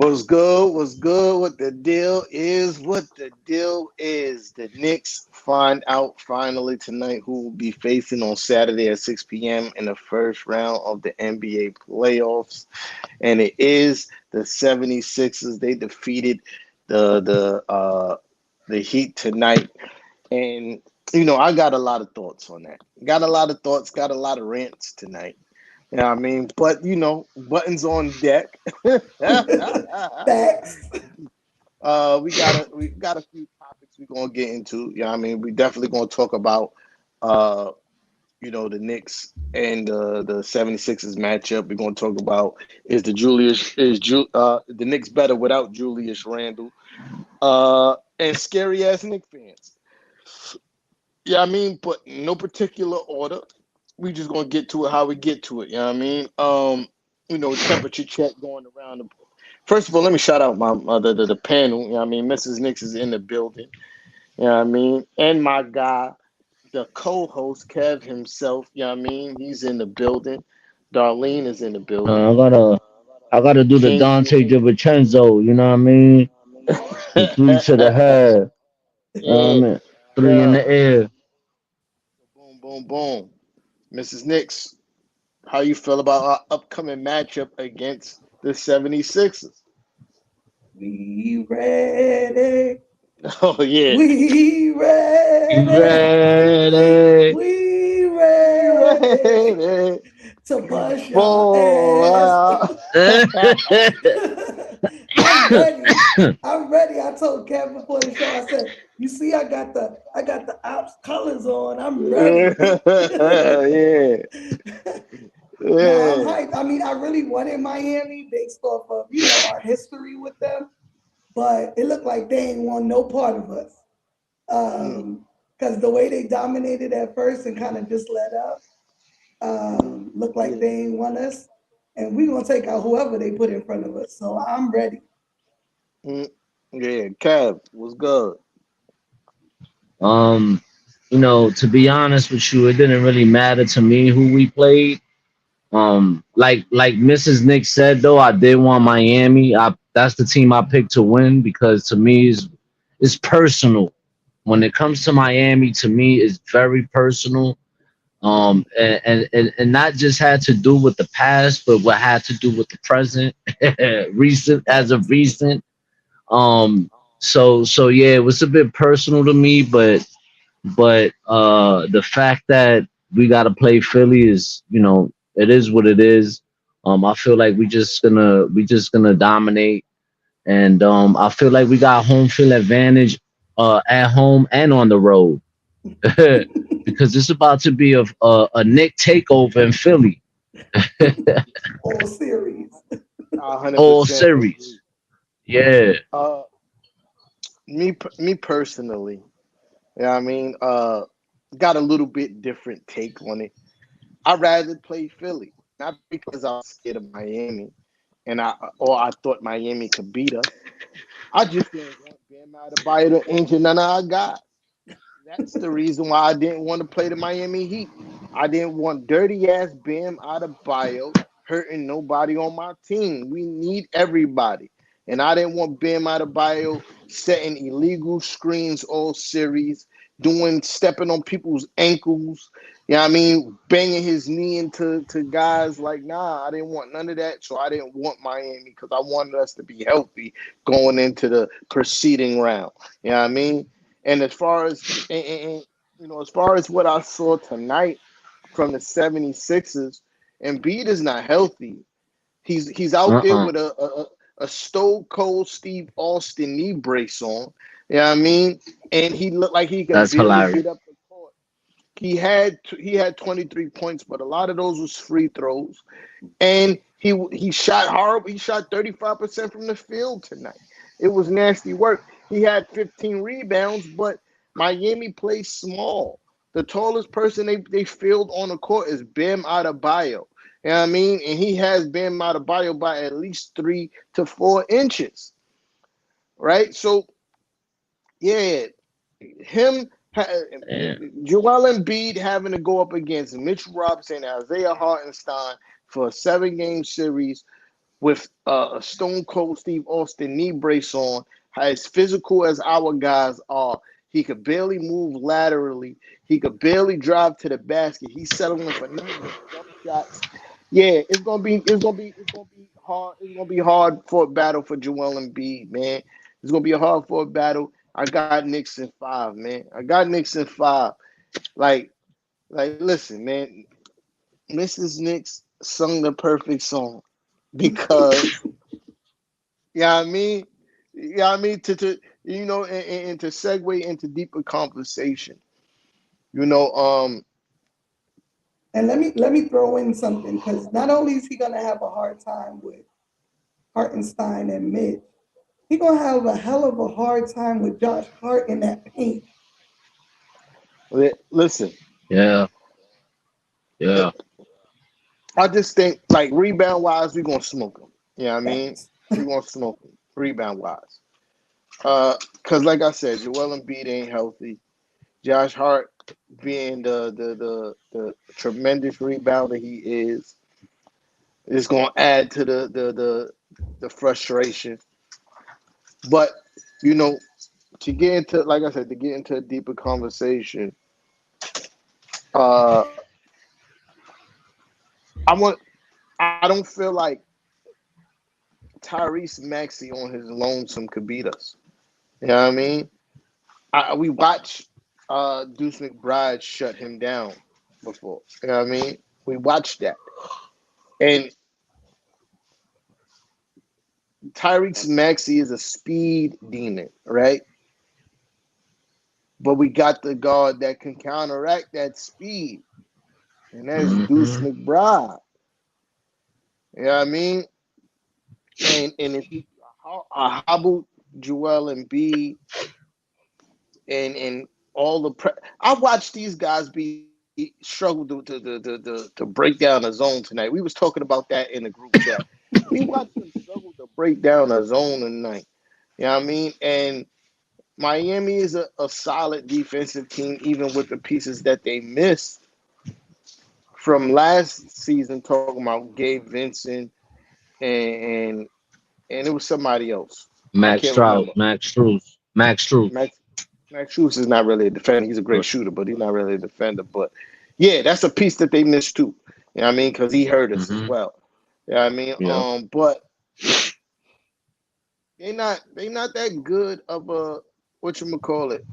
What's good? What's good? What the deal is? What the deal is? The Knicks find out finally tonight who will be facing on Saturday at 6 p.m. in the first round of the NBA playoffs. And it is the 76ers. They defeated the Heat tonight. And I got a lot of thoughts on that. Got a lot of thoughts, got a lot of rants tonight. You know what I mean? But buttons on deck. Facts. We got a few topics we're gonna get into. You know what I mean? We definitely gonna talk about uh the Knicks and the 76ers matchup. We're gonna talk about the Knicks better without Julius Randle. And scary ass Knicks fans. Yeah, I mean, but no particular order. We just gonna get to it how we get to it. You know what I mean? Temperature check going around. First of all, let me shout out my the panel. You know what I mean? Mrs. Nix is in the building. You know what I mean? And my guy, the co-host Kev himself. You know what I mean? He's in the building. Darlene is in the building. Uh, I gotta I gotta do the King. Dante DiVincenzo, you know what I mean? The three to the head. I Yeah, mean, three in yeah. the air. Boom, boom, boom. Mrs. Nix, how you feel about our upcoming matchup against the 76ers? We ready. Oh yeah. We You ready. ready? We You ready ready to bust your ass. for I'm ready. I'm ready. I told Kevin before the show. I said, "You see, I got the ops colors on. I'm ready." yeah, Nah, I'm yeah. hyped. I mean, I really wanted Miami based off of our history with them, but it looked like they ain't want no part of us. Mm, Because the way they dominated at first and kind of just let up, looked like yeah. they ain't want us, and we gonna take out whoever they put in front of us. So I'm ready. Mm, yeah. Kev was good. um, to be honest with you, it didn't really matter to me who we played. Like Mrs. Nick said though, I did want Miami. That's the team I picked to win because to me it's personal. When it comes to Miami, to me it's very personal. And not just had to do with the past, but what had to do with the present, recent as of Facts. recent. So yeah, it was a bit personal to me, but the fact that we got to play Philly is, it is what it is. I feel like we just gonna dominate, and I feel like we got home field advantage at home and on the road because it's about to be a Nick takeover in Philly All series. all 100% series. agree. Yeah. Uh, me personally, yeah, I mean, got a little bit different take on it. I'd rather play Philly, not because I was scared of Miami, or I thought Miami could beat us. I just didn't want Bam Adebayo to injure none of our guys. That's the reason why I didn't want to play the Miami Heat. I didn't want dirty ass Bam Adebayo hurting nobody on my team. We need everybody. And I didn't want Bam Adebayo setting illegal screens all series, stepping on people's ankles. You know what I mean? Banging his knee into guys like, nah, I didn't want none of that. So I didn't want Miami because I wanted us to be healthy going into the preceding round. You know what I mean? And as far as what I saw tonight from the 76ers, Embiid is not healthy. He's out there Uh-uh. with a stone cold Steve Austin knee brace on. You know what I mean? And he looked like he could That's barely hilarious. get up the court. He had 23 points, but a lot of those was free throws. And he shot horrible. He shot 35% from the field tonight. It was nasty work. He had 15 rebounds, but Miami plays small. The tallest person they field on the court is Bam Adebayo. You know what I mean? And he has Bam Adebayo by at least 3 to 4 inches, right? So yeah, him, Yeah. Joel Embiid having to go up against Mitch Robinson, Isaiah Hartenstein for a 7 game series with a Stone Cold Steve Austin knee brace on, as physical as our guys are, he could barely move laterally. He could barely drive to the basket. He's settling for nothing but jump shots. Yeah, it's gonna be hard. It's gonna be hard for a battle for Joel Embiid, man. It's gonna be a hard for a battle. I got Knicks in five, man. I got Knicks in five. Like, listen, man. Mrs. Knicks sung the perfect song because, yeah, I mean, to and to segue into deeper conversation, you know, And let me throw in something because not only is he gonna have a hard time with Hartenstein and Mitch, he gonna have a hell of a hard time with Josh Hart in that paint. listen, Yeah, yeah. I just think like rebound wise, we're gonna smoke them. Yeah, I mean, Facts. we're gonna smoke them rebound wise. Cause like I said, Joel Embiid ain't healthy. Josh Hart being the tremendous rebounder he is gonna add to the frustration. But you know, to get into like I said, to get into a deeper conversation, uh, I want I don't feel like Tyrese Maxey on his lonesome could beat us. You know what I mean? We watched Deuce McBride shut him down before. You know what I mean? We watched that. And Tyrese Maxey is a speed demon, right? But we got the guard that can counteract that speed, and that's Deuce Hmm. McBride. You know what I mean? And if you hobble Joel and B and all I watched these guys be struggle to break down a zone tonight. We was talking about that in the group chat. We watched them struggle to break down a zone tonight. You know what I mean? And Miami is a solid defensive team, even with the pieces that they missed from last season. Talking about Gabe Vincent and and it was somebody else. I Max can't Strauss, remember. Max Struz, Max Struz. Max Strus is not really a defender. He's a great shooter, but he's not really a defender. But yeah, that's a piece that they missed too. You know what I mean? Because he hurt us as Hmm. well. You know what I mean? Yeah. But they not that good of a what you call it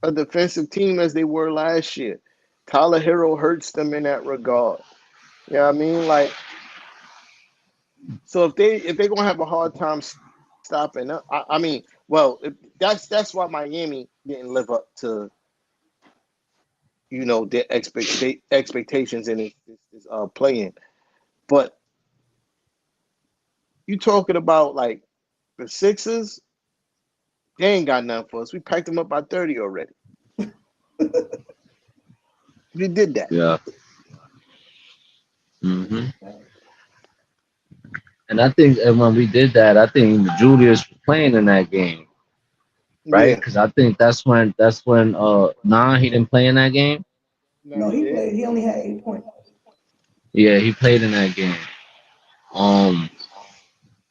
a defensive team as they were last year. Tyler Hero hurts them in that regard. You know what I mean? Like so if they gonna have a hard time stopping up, I mean, well, that's why Miami didn't live up to their expectations in this playing. But you talking about like the Sixers, they ain't got nothing for us. We packed them up by 30 already. We did that. Yeah. Hmm. And I think, and when we did that, I think Julius was playing in that game, right? Yeah. Because I think that's when nah, he didn't play in that game. No, No, he he did. played. He only had 8 points. Yeah, he played in that game. Um,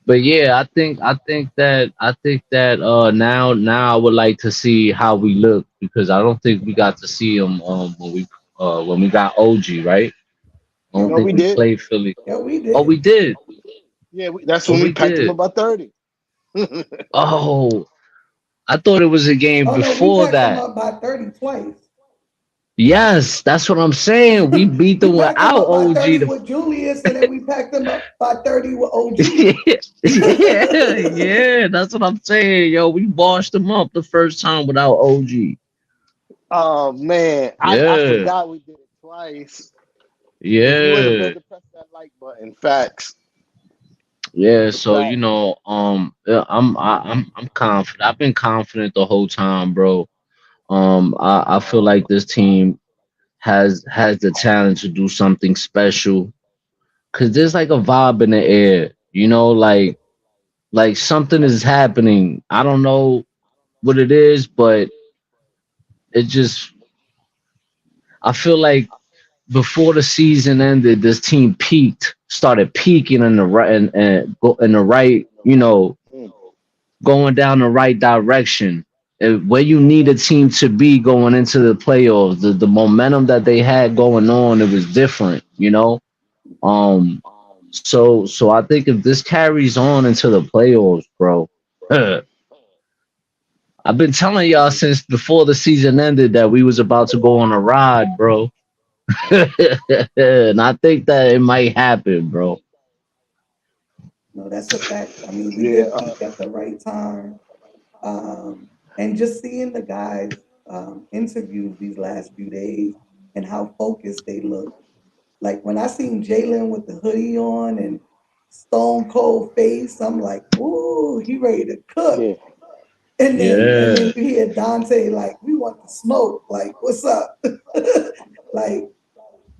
but yeah, I think that now I would like to see how we look because I don't think we got to see him when we got OG, right? I Yeah, don't No, think we we did. played Philly. yeah, we Oh, we did. did. Yeah, that's Oh, when we we packed them did. up by 30. Oh, I thought it was a game Oh no, we before packed them that. up by 30 twice. Yes, that's what I'm saying. We beat We them packed them without up by OG. 30 with Julius, and then we packed them up by 30 with OG. Yeah, yeah, that's what I'm saying. Yo, we washed them up the first time without OG. Oh man, I Yeah, forgot we did it twice. If you wasn't yeah, supposed to press that like button, facts, yeah. So facts. yeah, I'm confident. I've been confident the whole time, bro. I feel like this team has the talent to do something special. Cause there's like a vibe in the air, like something is happening. I don't know what it is, but it just I feel like before the season ended, this team started peaking in the right and go in the right, Mm. going down the right direction. Where you need a team to be going into the playoffs, the momentum that they had going on, it was different. Um, so I think if this carries on into the playoffs, bro, I've been telling y'all since before the season ended that we was about to go on a ride, bro. And I think that it might happen, bro. No, that's a fact. I mean, we Yeah, did peak at the right time. And just seeing the guys interviews these last few days and how focused they look. Like when I seen Jalen with the hoodie on and stone cold face, I'm like, ooh, he ready to cook. yeah, And then Yeah. you hear Dante like, we want the smoke. Like, what's up? Like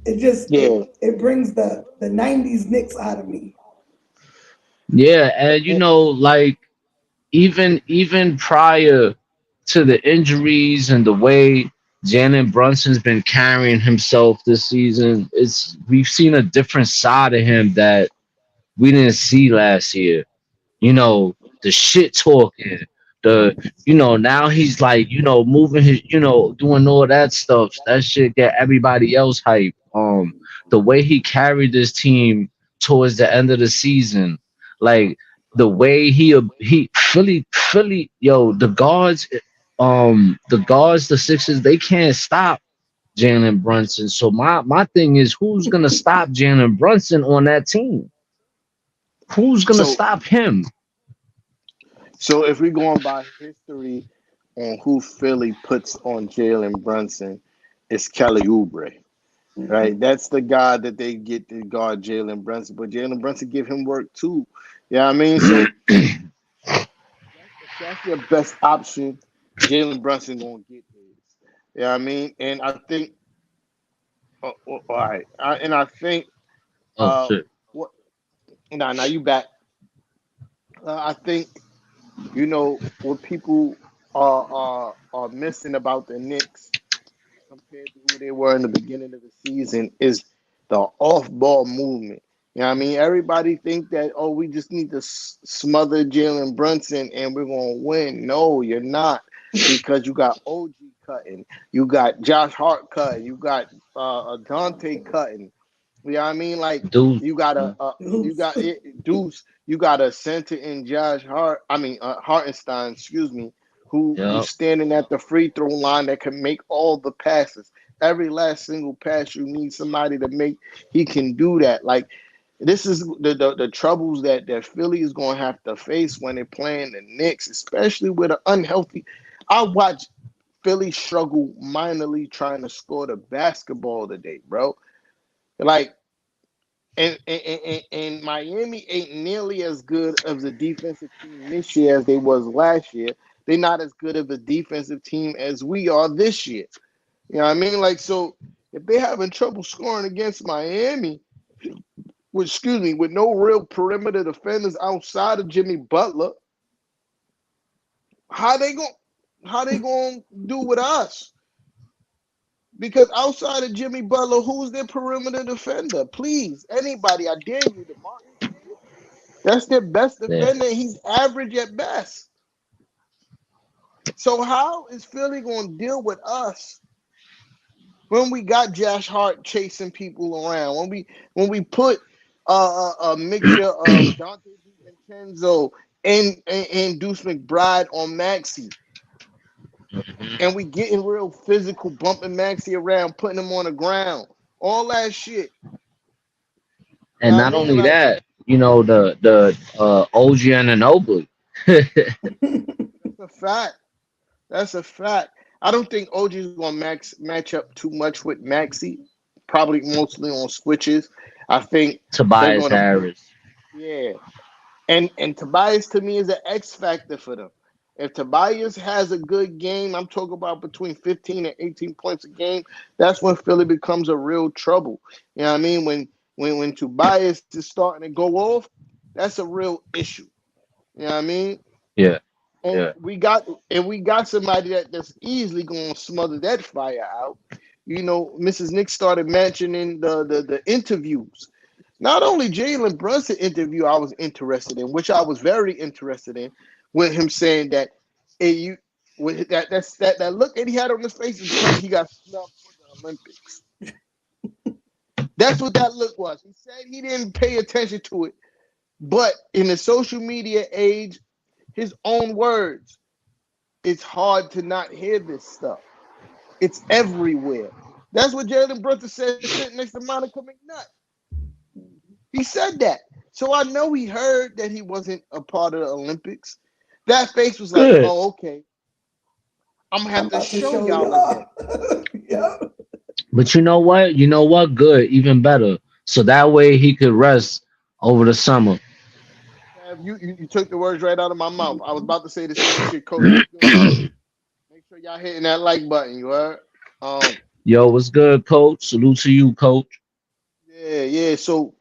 it just yeah. it brings the '90s Knicks out of me. Yeah, and like even prior to the injuries and the way Jalen Brunson's been carrying himself this season, we've seen a different side of him that we didn't see last year. The shit talking, now he's like, moving his, doing all that stuff. That shit get everybody else hype. The way he carried this team towards the end of the season, like the way he Philly, yo, the guards, the Sixers, they can't stop Jalen Brunson. So my thing is, who's gonna stop Jalen Brunson on that team? Who's gonna So, stop him? so if we're going by history on who Philly puts on Jalen Brunson, it's Kelly Oubre, right? Mhm. That's the guy that they get to guard Jalen Brunson, but Jalen Brunson give him work too. Yeah, I mean, so if that's your best option, Jalen Brunson gonna get his. Yeah, I mean, and I think, all right, and I think, Oh uh, shit. what? Now you back. I think what people are missing about the Knicks compared to who they were in the beginning of the season is the off-ball movement. You know what I mean? Everybody think that, oh, we just need to smother Jalen Brunson and we're gonna win. No, you're not, because you got OG cutting, you got Josh Hart cutting, you got Dante cutting. You know what I mean? Like Dude. you got you Oops. got it, Deuce. You got a center in Josh Hart. I mean Hartenstein. Excuse me. Who's Yep. standing at the free throw line that can make all the passes. Every last single pass you need somebody to make. He can do that. Like this is the troubles that Philly is going to have to face when they're playing the Knicks, especially with an unhealthy. I watched Philly struggle minorly trying to score the basketball today, bro. Like and Miami ain't nearly as good of the defensive team this year as they was last year. They're not as good of a defensive team as we are this year. You know what I mean? Like so, if they're having trouble scoring against Miami, excuse me, with no real perimeter defenders outside of Jimmy Butler, how they going how they going to do with us? Because outside of Jimmy Butler, who's their perimeter defender? Please, anybody, I dare you, DeMarcus Cousins. That's their best Yeah. defender. He's average at best. So how is Philly going to deal with us when we got Josh Hart chasing people around? When we put a mixture of Dante DiVincenzo and Deuce McBride on Maxi, and we getting real physical, bumping Maxi around, putting him on the ground, all that shit. You know And what I not mean? only Like that, the OG Anunoby. that's a fact. That's a fact. I don't think OG's gonna match up too much with Maxi. Probably mostly on switches. I think they're Tobias gonna put Harris. yeah. And Tobias to me is an X factor for them. If Tobias has a good game, I'm talking about between 15 and 18 points a game, that's when Philly becomes a real trouble. You know what I mean? When Tobias is starting to go off, that's a real issue. You know what I mean? Yeah. And Yeah. we got somebody that's easily gonna smother that fire out. Mrs. Nick started mentioning the interviews. Not only Jalen Brunson interview I was interested in, which I was very interested in, with him saying that you with that look that he had on his face is because he got snubbed for the Olympics. That's what that look was. He said he didn't pay attention to it, but in the social media age, his own words, it's hard to not hear this stuff. It's everywhere. That's what Jalen Brunson said sitting next to Monica McNutt. He said that. So I know he heard that he wasn't a part of the Olympics. That face was like, Good. oh, okay. I'm gonna I'm have to about to show show y'all again. y'all. Yeah. But you know what? You know what? Good, even better. So that way he could rest over the summer. You took the words right out of my mouth. I was Mhm. about to say the same shit, Coach. You good? Make sure y'all hitting that like button. You heard? Um, Yo, what's good, coach? Salute to you, coach. yeah, yeah. So,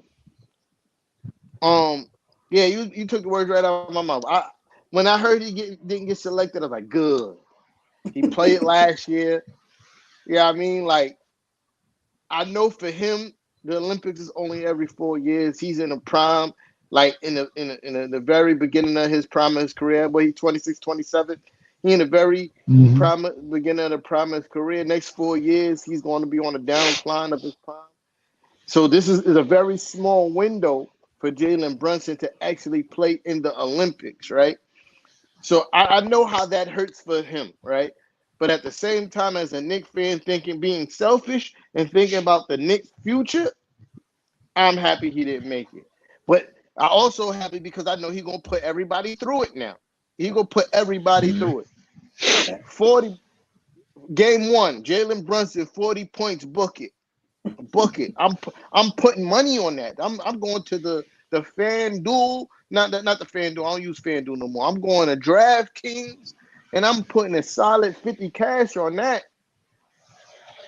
um, yeah, you took the words right out of my mouth. When I heard didn't get selected, I was like, good. He played last year. Yeah, I mean, like I know for him, the Olympics is only every 4 years. He's in a prime, like in the very beginning of his prime of his career. But he's 26, 27. He in the very Hmm. prime beginning of the prime of his career. Next 4 years, he's going to be on the downcline of his prime. So this is a very small window for Jalen Brunson to actually play in the Olympics, right? So I know how that hurts for him, right? But at the same time, as a Knicks fan, being selfish and thinking about the Knicks' future, I'm happy he didn't make it. But I also happy because I know he's gonna put everybody through it now. He gonna put everybody through it. 40 game one, Jalen Brunson, 40 points, book it. Book it. I'm putting money on that. I'm going to the FanDuel, not the FanDuel. I don't use FanDuel no more. I'm going to DraftKings, and I'm putting a solid 50 cash on that.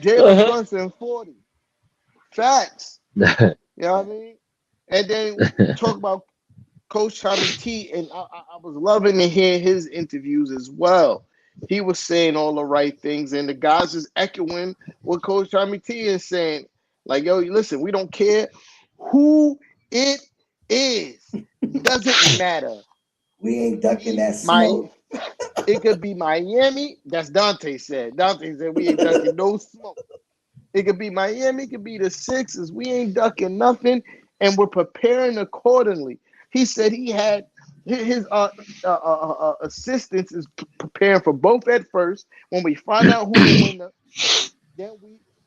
Jalen Uh-huh. Brunson 40. Facts. You know what I mean? And then talk about Coach Tommy T, and I was loving to hear his interviews as well. He was saying all the right things, and the guys is echoing what Coach Tommy T is saying. Like, yo, listen, we don't care who it is. Doesn't matter. We ain't ducking that My smoke. It could be Miami. That's Dante said. Dante said we ain't ducking no smoke. It could be Miami, it could be the Sixers. We ain't ducking nothing, and we're preparing accordingly. He said he had his assistants is preparing for both at first. When we find out who the winner, then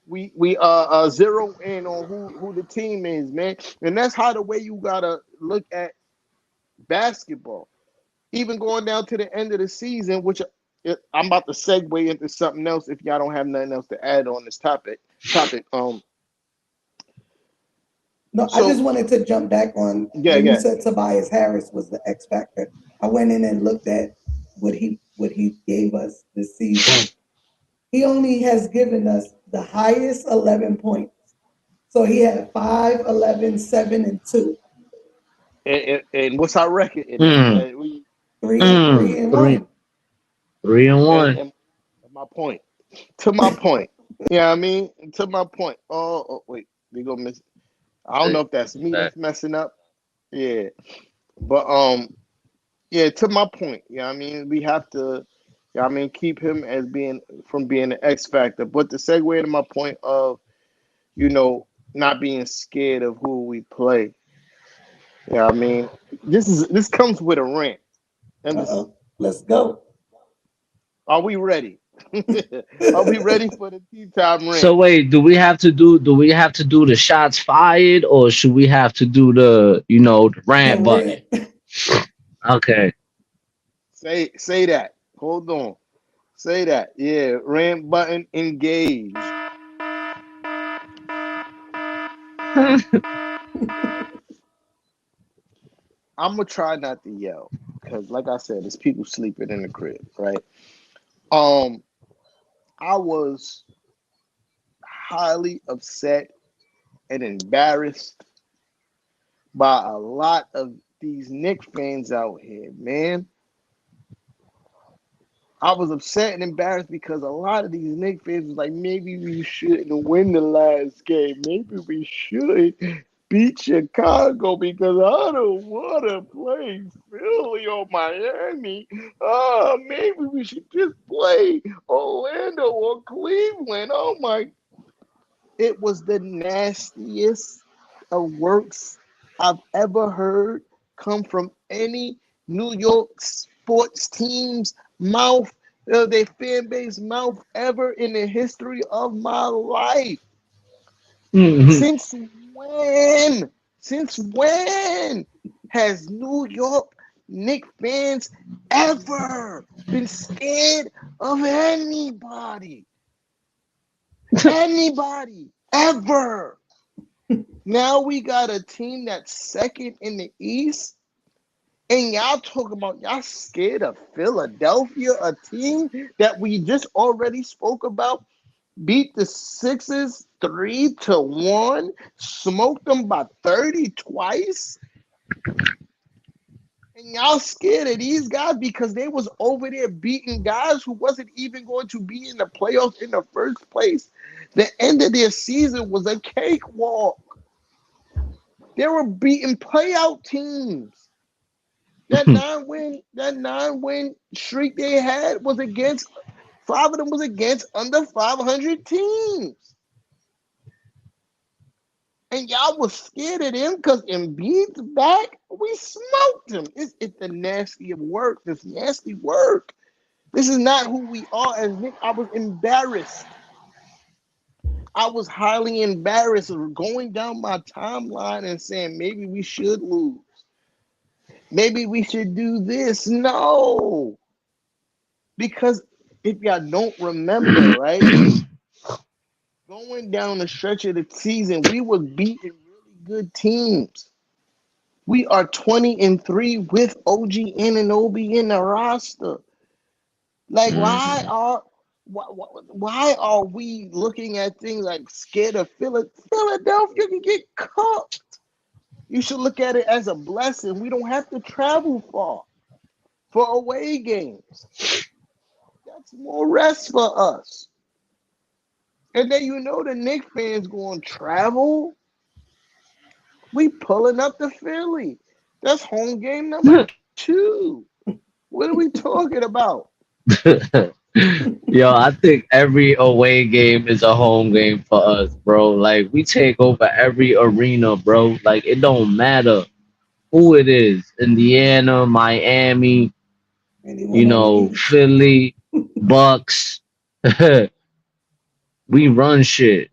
we zero in on who the team is, man. And that's how the way you gotta look at basketball. Even going down to the end of the season, which I'm about to segue into something else if y'all don't have nothing else to add on this topic. No, I just So wanted to jump back on yeah, when you yeah. said Tobias Harris was the X factor. I went in and looked at what he gave us this season. He only has given us the highest 11 points. So he had 5, 11, 7, and 2. And what's our record in that? Mm, We 3 and three, 1. 3-1. and my point. To my point. Yeah, I mean, to my point. Oh, wait, we go miss. I don't know Say, if that's me back. that's messing up. Yeah, but yeah. To my point. Yeah, I mean, we have to. Yeah, I mean, keep him as being from being an X factor. But to segue to my point of you know not being scared of who we play. Yeah, I mean, this comes with a rant. And this Uh-oh. Let's go. are we ready? Are we ready for the tea time rant? So wait, do we have to do the shots fired or should we have to do the The rant button? rent. Okay. Say that. Hold on. Say that. Yeah. Rant button engage. I'm gonna try not to yell because, like I said, there's people sleeping in the crib, right? Um, I was highly upset and embarrassed by a lot of these Knicks fans out here, man. I was upset and embarrassed because a lot of these Knicks fans was like, maybe we shouldn't win the last game. Maybe we should beat Chicago because I don't want to play Philly or Miami. Maybe we should just play Orlando or Cleveland. Oh my! It was the nastiest of works I've ever heard come from any New York sports team's mouth, their fan base mouth ever in the history of my life. Mhm. Since when? Since when has New York Knicks fans ever been scared of anybody? Anybody ever? Now we got a team that's second in the East, and y'all talking about y'all scared of Philadelphia, a team that we just already spoke about, beat the Sixers 3-1, smoked them by 30 twice, and y'all scared of these guys because they was over there beating guys who wasn't even going to be in the playoffs in the first place. The end of their season was a cakewalk. They were beating playout teams. That nine win streak they had was against five of them was against under 500 teams. And y'all was scared of them because Embiid's back. We smoked him. It's the nasty of work. This nasty work. This is not who we are as Nick. I was embarrassed. I was highly embarrassed of going down my timeline and saying maybe we should lose. Maybe we should do this. No. Because if y'all don't remember, right, going down the stretch of the season, we was beating really good teams. We are 20-3 with OG Anunoby in the roster. Like, Mhm. why are we looking at things like scared of Philadelphia can get cooked? You should look at it as a blessing. We don't have to travel far for away games. That's more rest for us. And then the Knicks fans going to travel. We pulling up to Philly. That's home game number two. What are we talking about? Yo, I think every away game is a home game for us, bro. Like we take over every arena, bro. Like it don't matter who it is. Indiana, Miami, Anyone on the East. Philly, Bucks. We run shit.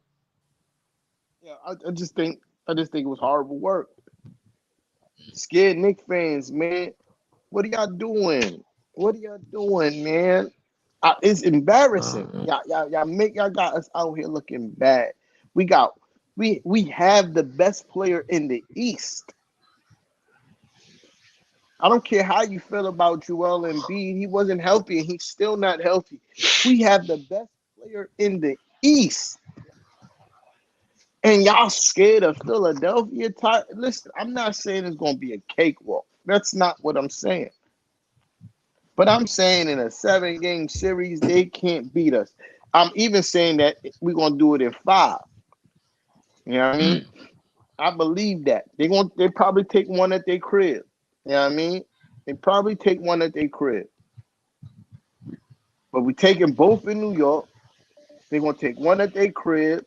Yeah, I just think it was horrible work. Scared Knicks fans, man. What are y'all doing? What are y'all doing, man? It's embarrassing. Uh, Y'all got us out here looking bad. We got we have the best player in the East. I don't care how you feel about Joel Embiid. He wasn't healthy, and he's still not healthy. We have the best player in the East, and y'all scared of Philadelphia. Listen, I'm not saying it's gonna be a cakewalk. That's not what I'm saying. But I'm saying in a 7 game series, they can't beat us. I'm even saying that we're gonna do it in five. You know what I mean? mm. I believe that. They probably take one at their crib. You know what I mean? They probably take one at their crib. But we taking both in New York. They're gonna take one at their crib,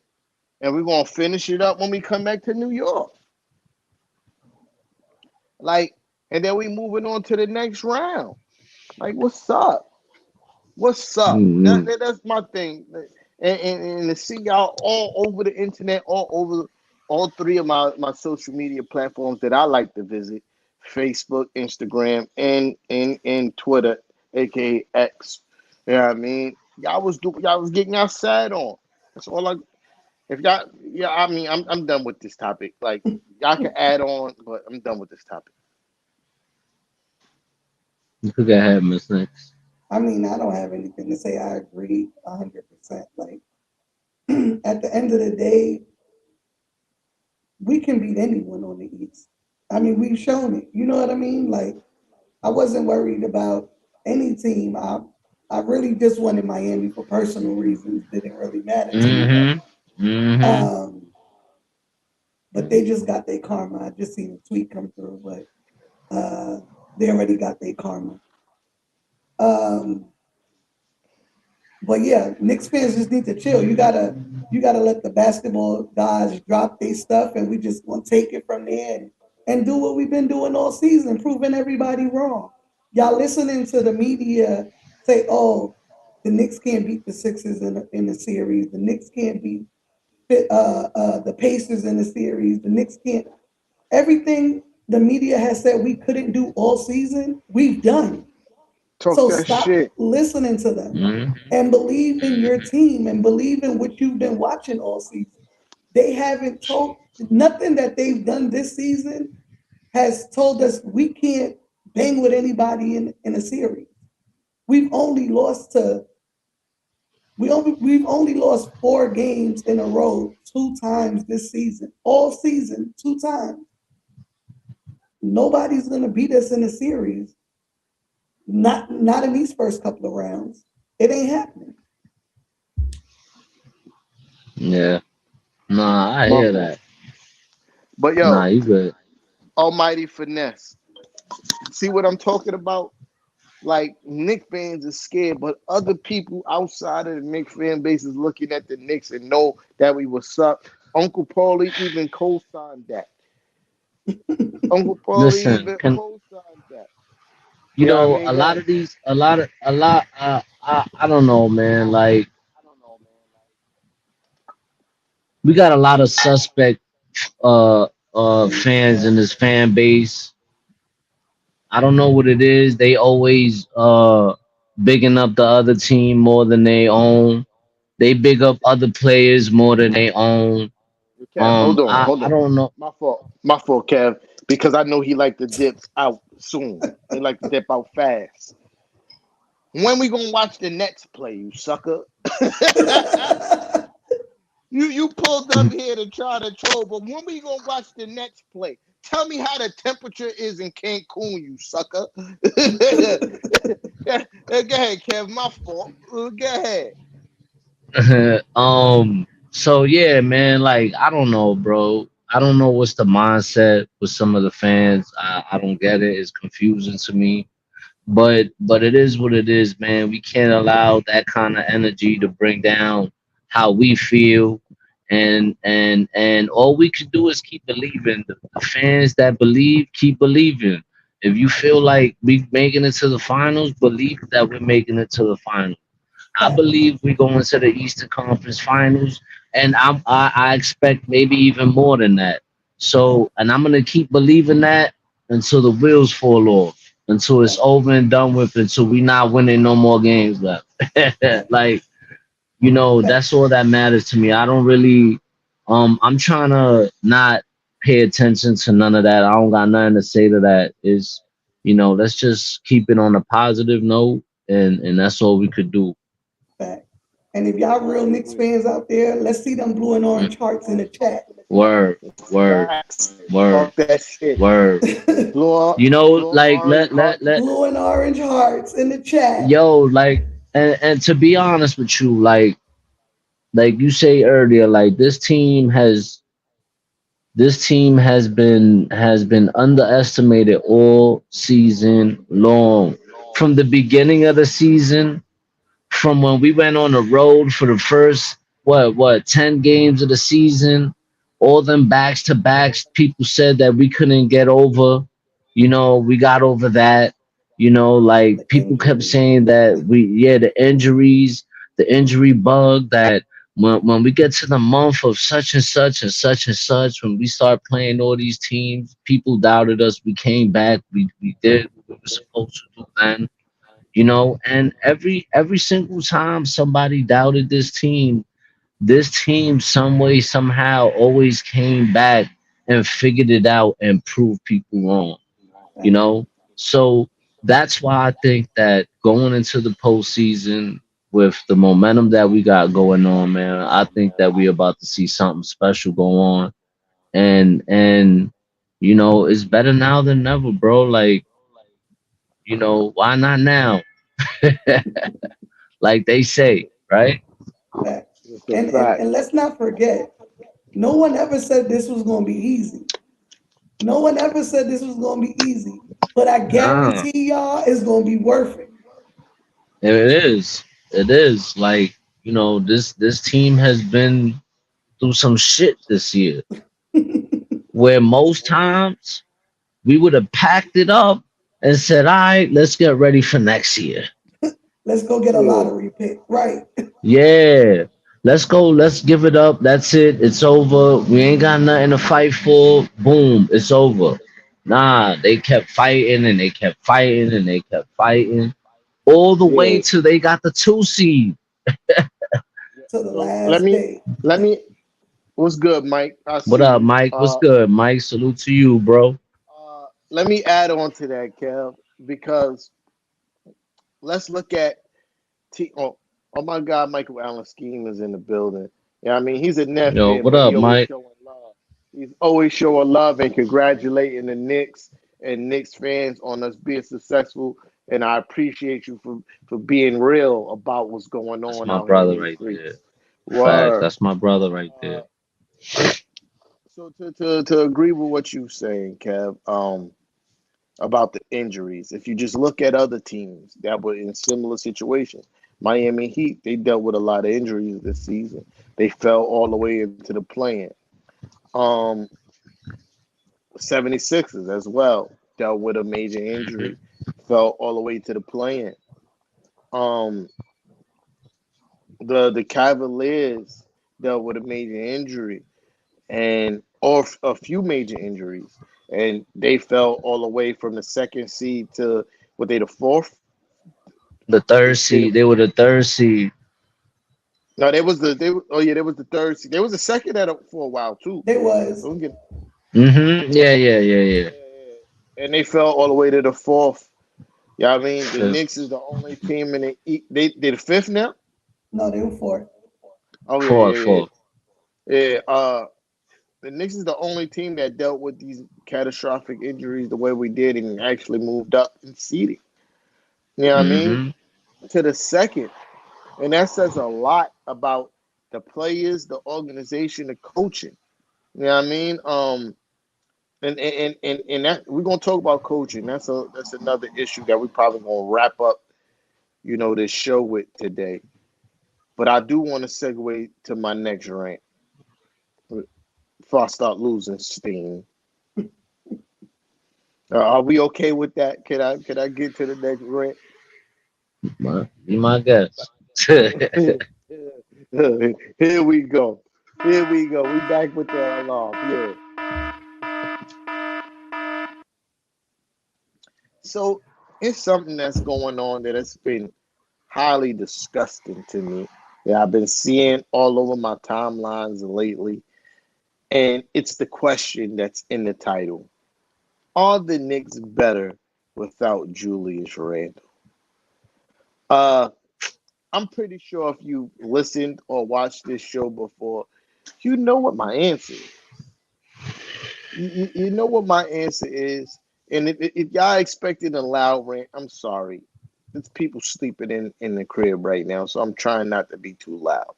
and we're gonna finish it up when we come back to New York. Like, and then we moving on to the next round. Like, what's up? What's up? Mm, That's my thing. And to see y'all all over the internet, all over all three of my social media platforms that I like to visit: Facebook, Instagram, and Twitter, aka X. You know what I mean? Y'all was getting y'all side on. That's all I. If y'all, yeah, I mean, I'm done with this topic. Like y'all can add on, but I'm done with this topic. you could get ahead, Miss Nix. I mean, I don't have anything to say. I agree 100%. Like at the end of the day, we can beat anyone on the East. I mean, we've shown it. You know what I mean? Like I wasn't worried about any team. I really just wanted Miami for personal reasons. Didn't really matter to me. Mm-hmm. Mm-hmm. Um, but they just got their karma. I just seen a tweet come through, but they already got their karma. Um, but yeah, Knicks fans just need to chill. You gotta let the basketball guys drop their stuff, and we just gonna take it from there and do what we've been doing all season, proving everybody wrong. Y'all listening to the media say, "Oh, the Knicks can't beat the Sixers in the series. The Knicks can't beat the Pacers in the series. The Knicks can't." Everything the media has said we couldn't do all season, we've done. Talk So that stop shit. listening to them Mm-hmm. and believe in your team and believe in what you've been watching all season. They haven't told nothing that they've done this season has told us we can't bang with anybody in a series. We've only lost to we've only lost 4 games in a row 2 times this season. All season, 2 times. Nobody's gonna beat us in a series. Not in these first couple of rounds. It ain't happening. Yeah. Nah, I My hear fault. that. But Nah, yo, you good. almighty finesse. See what I'm talking about? Like Knicks fans are scared, but other people outside of the Knicks fan base is looking at the Knicks and know that we was up. Uncle Paulie even co-signed that. Uncle Paulie Listen, even can co-signed that. you Yeah, I know mean, a go lot ahead. of these, a lot. I don't know, man. Like we got a lot of suspect fans in this fan base. I don't know what it is. They always bigging up the other team more than they own. They big up other players more than they own. Kev, hold on, I hold I on. don't know. My fault, Kev. Because I know he like to dip out soon. He like to dip out fast. When we gonna watch the Nets play, you sucker? You pulled up here to try to troll, but when we gonna watch the Nets play? Tell me how the temperature is in Cancun, you sucker. Yeah, go ahead, Kev. My fault. Go ahead. So yeah, man, like I don't know, bro. I don't know what's the mindset with some of the fans. I don't get it. It's confusing to me. But it is what it is, man. We can't allow that kind of energy to bring down how we feel. And all we can do is keep believing. The fans that believe, keep believing. If you feel like we making it to the finals, believe that we're making it to the finals. I believe we go into the Eastern Conference Finals, and I expect maybe even more than that. So, and I'm gonna keep believing that until the wheels fall off, until it's over and done with, until we not winning no more games left. Like that's all that matters to me. I don't really, I'm trying to not pay attention to none of that. I don't got nothing to say to that. Is let's just keep it on a positive note, and that's all we could do. Fact. And if y'all real Knicks fans out there, let's see them blue and Mm. orange hearts in the chat. Word, word, Facts. word, Talk that shit. word. Blue Like orange let Blue and orange hearts in the chat. yo like and to be honest with you, like you say earlier, like this team has been underestimated all season long. From the beginning of the season, from when we went on the road for the first what 10 games of the season, all them backs to backs, people said that we couldn't get over. We got over that. Like The people kept injuries. saying that the injuries, the injury bug, that when we get to the month of such and such and such and such, when we start playing all these teams, people doubted us. We came back. We did what we were supposed to do then. And every single time somebody doubted this team some way somehow always came back and figured it out and proved people wrong. you Fact. know so that's why I think that going into the postseason with the momentum that we got going on, man, I think that we're about to see something special go on. And it's better now than never, bro. Like, why not now? like they say, right? Fact. It's a And fact. let's not forget, no one ever said this was going to be easy. No one ever said this was going to be easy. But I Nah, guarantee y'all it's going to be worth it is. It is like this team has been through some shit this year, it. where most times we would have packed it up and said, "All right, let's get ready for next year." Let's go get a Yeah. lottery pick. Right. Yeah. Let's go. Let's give it up. That's it. It's over. We ain't got nothing to fight for. Boom. It's over. Nah, they kept fighting and they kept fighting and they kept fighting all the way Yeah. till they got the 2 seed. To the So let last me day. let me. What's good, Mike? I What see up, you. Mike? What's good, Mike? Salute to you, bro. Let me add on to that, Kev, because let's look at oh my God, Michael Allen Scheme is in the building. Yeah, I mean he's a Net Yo, fan, what but he up, always Mike? showing love. He's always showing love and congratulating the Knicks and Knicks fans on us being successful. And I appreciate you for being real about what's going That's on my out here in brother these right there. streets. Facts. Word. That's my brother right Uh, there. so to agree with what you're saying, Kev, about the injuries. If you just look at other teams that were in similar situations, Miami Heat, they dealt with a lot of injuries this season. They fell all the way into the play-in. Um, 76ers as well dealt with a major injury, Hmm. fell all the way to the play-in. Um, the Cavaliers dealt with a major injury and or a few major injuries, and they fell all the way from the second seed to what they the fourth. The third seed. They were the third seed. No, they was the they. Oh yeah, they was the third seed. They was the second at for a while too. They was. Don't get Yeah, yeah, yeah, yeah. and they fell all the way to the fourth. Yeah, I mean the Fifth, Knicks is the only team in they the fifth now. No, they were four. Oh yeah, fourth, yeah, fourth. yeah, yeah. The Knicks is the only team that dealt with these catastrophic injuries the way we did and actually moved up in seeding. You know what I mean? Hmm. To the second, and that says a lot about the players, the organization, the coaching. You know what I mean? And that we're gonna talk about coaching. That's another issue that we probably gonna wrap up, this show with today. But I do want to segue to my next rant before I start losing steam. Are we okay with that? Can I get to the next rant? Be my guest. Here we go. Here we go. We back with the alarm. Yeah. So it's something that's going on that has been highly disgusting to me that I've been seeing all over my timelines lately. And it's the question that's in the title. Are the Knicks better without Julius Randle? Uh, I'm pretty sure if you listened or watched this show before, you know what my answer is. You know what my answer is. And if y'all expected a loud rant, I'm sorry. It's people sleeping in the crib right now, so I'm trying not to be too loud.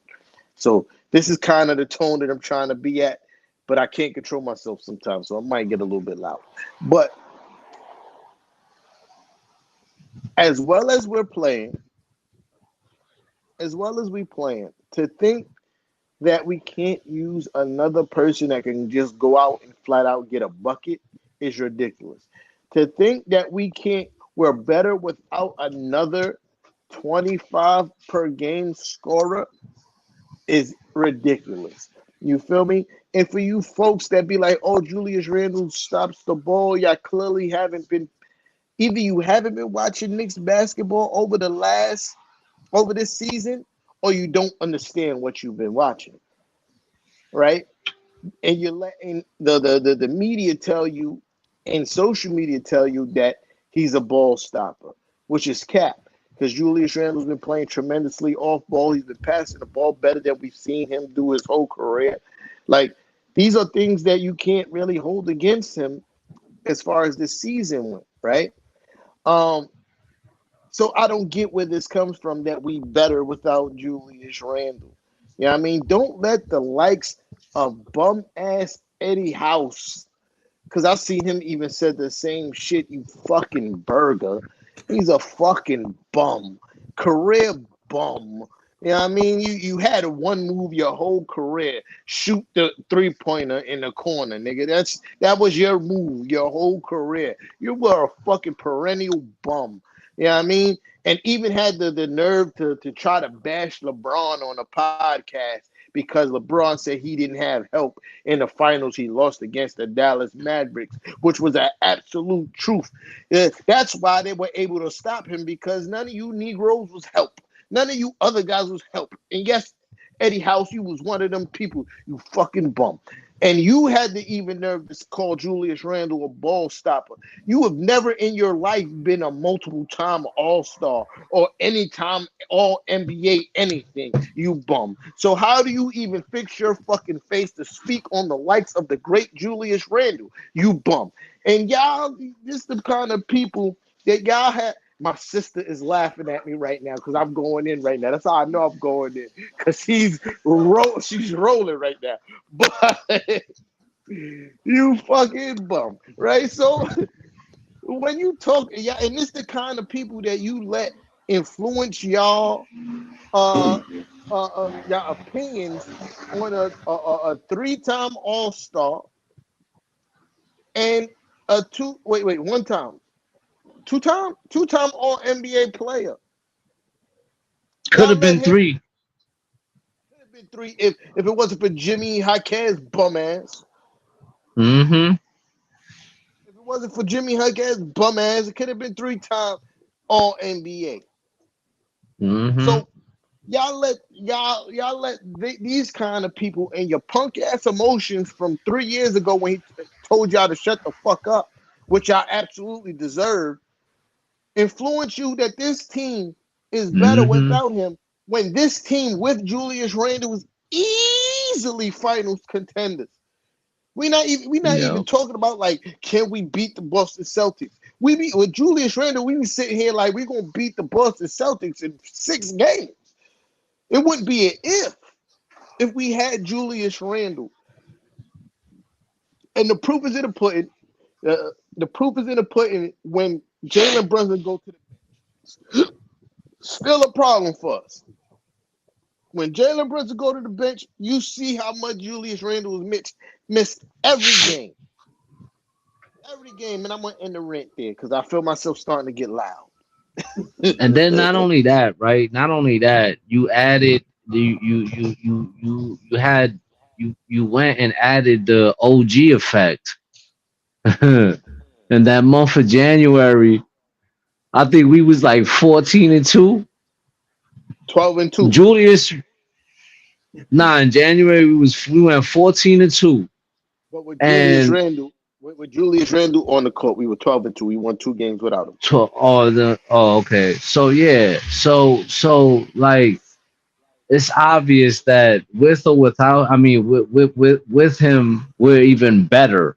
So this is kind of the tone that I'm trying to be at, but I can't control myself sometimes, so I might get a little bit loud. But as well as we're playing, as well as we playing, to think that we can't use another person that can just go out and flat out get a bucket is ridiculous. To think that we're better without another 25 per game scorer is ridiculous. You feel me? And for you folks that be like, oh, Julius Randle stops the ball, y'all clearly haven't been, either you haven't been watching Knicks basketball over this season, or you don't understand what you've been watching, right? And you're letting the media tell you and social media tell you that he's a ball stopper, which is cap. Because Julius Randle's been playing tremendously off ball. He's been passing the ball better than we've seen him do his whole career. Like, these are things that you can't really hold against him as far as this season went, right? Um, So I don't get where this comes from that we better without Julius Randle. You know what I mean? Don't let the likes of bum ass Eddie House, because I seen him even said the same shit, you fucking burger. He's a fucking bum. Career bum. You know what I mean? You had a one move your whole career. Shoot the three pointer in the corner, nigga. That was your move your whole career. You were a fucking perennial bum. You know what I mean? And even had the nerve to try to bash LeBron on a podcast because LeBron said he didn't have help in the finals he lost against the Dallas Mavericks, which was an absolute truth. That's why they were able to stop him, because none of you Negroes was help. None of you other guys was help. And yes, Eddie House, you was one of them people, you fucking bum. And you had the even nerve to call Julius Randle a ball stopper. You have never in your life been a multiple time All Star or any time All NBA anything, you bum. So how do you even fix your fucking face to speak on the likes of the great Julius Randle, you bum? And y'all, this the kind of people that y'all have. My sister is laughing at me right now because I'm going in right now. That's how I know I'm going in, because she's rolling right now. But you fucking bum, right? So when you talk, yeah, and it's the kind of people that you let influence uh, your opinions on a three-time All Star and a one time, two-time All NBA player. Could Y'all have let been him. three. Could have been three if it wasn't for Jimmy Jaquez bum ass. Mm-hmm. If it wasn't for Jimmy Jaquez bum ass, it could have been three-time All NBA. Mm-hmm. So y'all let these kind of people and your punk ass emotions from 3 years ago when he told y'all to shut the fuck up, which y'all absolutely deserve, influence you that this team is better Mm-hmm. without him, when this team with Julius Randle was easily finals contenders. We not even Yeah. talking about like, can we beat the Boston Celtics? We be with Julius Randle, we be sitting here like we're gonna beat the Boston Celtics in 6 games. It wouldn't be an if we had Julius Randle. And the proof is in the pudding. The proof is in the pudding when Jalen Brunson go to the bench. Still a problem for us. When Jalen Brunson go to the bench, you see how much Julius Randle missed every game. Every game, and I'm gonna end the rant there because I feel myself starting to get loud. And then not only that, right? Not only that, you added you went and added the OG effect. In that month of January, I think we was like 14-2. 12-2. Julius, nah, in January we went 14-2. But with Julius And Randle, with Julius Randle on the court, we were 12-2. We won 2 games without him. okay. So yeah. So like it's obvious that with or without, I mean, with him, we're even better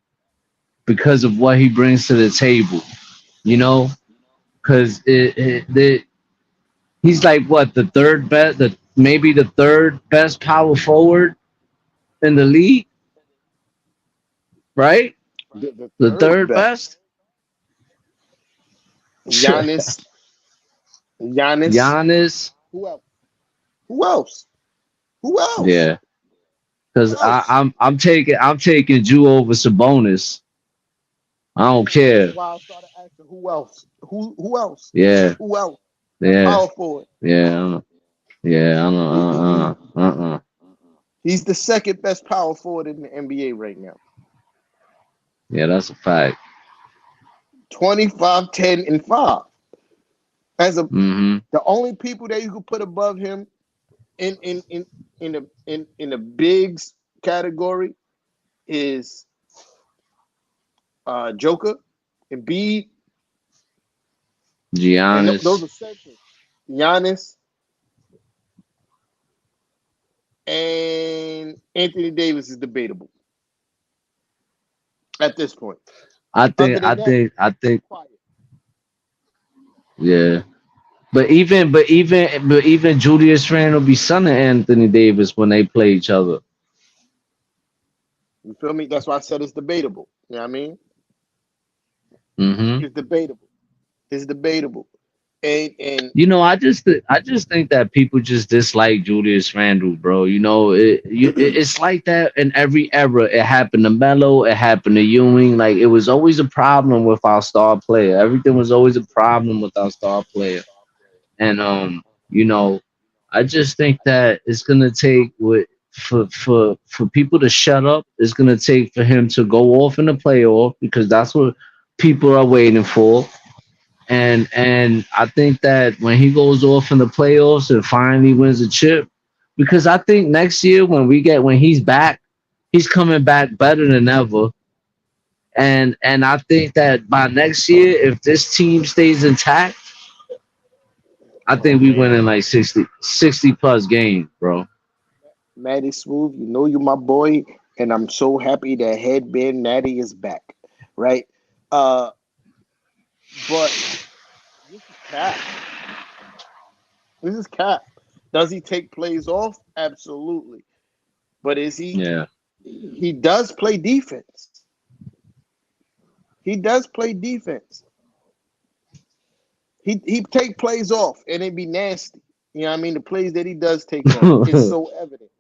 because of what he brings to the table. You know, because he's like what, the third best, maybe the third best power forward in the league, right? The The third third best, best. Giannis. Giannis. Giannis, Who else? Who else? Who else? yeah. Who Because else? I'm taking Jew over Sabonis. I don't And that's care. why I started asking who else? Who else? Yeah, Who else? Best yeah, power forward. yeah, yeah. I don't. He's the second best power forward in the NBA right now. Yeah, that's a fact. 25, 10, and 5. As a Mm-hmm. The only people that you could put above him in the bigs category is Joker and Embiid, and those Giannis. are centers. Giannis and Anthony Davis is debatable at this point. I Other think. I than that, think. I think. quiet. Yeah. but even Julius Randle be son of Anthony Davis when they play each other. You feel me? That's why I said it's debatable. You know what I mean? Hmm. It's debatable. It's debatable. And I just think that people just dislike Julius Randle, bro. It's like that in every era. It happened to Melo, it happened to Ewing. Like it was always a problem with our star player. Everything was always a problem with our star player. And you know, I just think that it's gonna take for people to shut up. It's gonna take for him to go off in the playoff because that's what people are waiting for. And I think that when he goes off in the playoffs and finally wins a chip, because I think next year when he's back, he's coming back better than ever. And I think that by next year, if this team stays intact, I oh think we win man, in like 60 plus games, bro. Matty Smooth, you know you my boy, and I'm so happy that Headband Natty is back. Right? Uh, but this is cap. This is cap. Does he take plays off? Absolutely. But is he? Yeah. He does play defense. He does play defense. He take plays off, and it be nasty. You know what I mean? The plays that he does take off, it's so evident.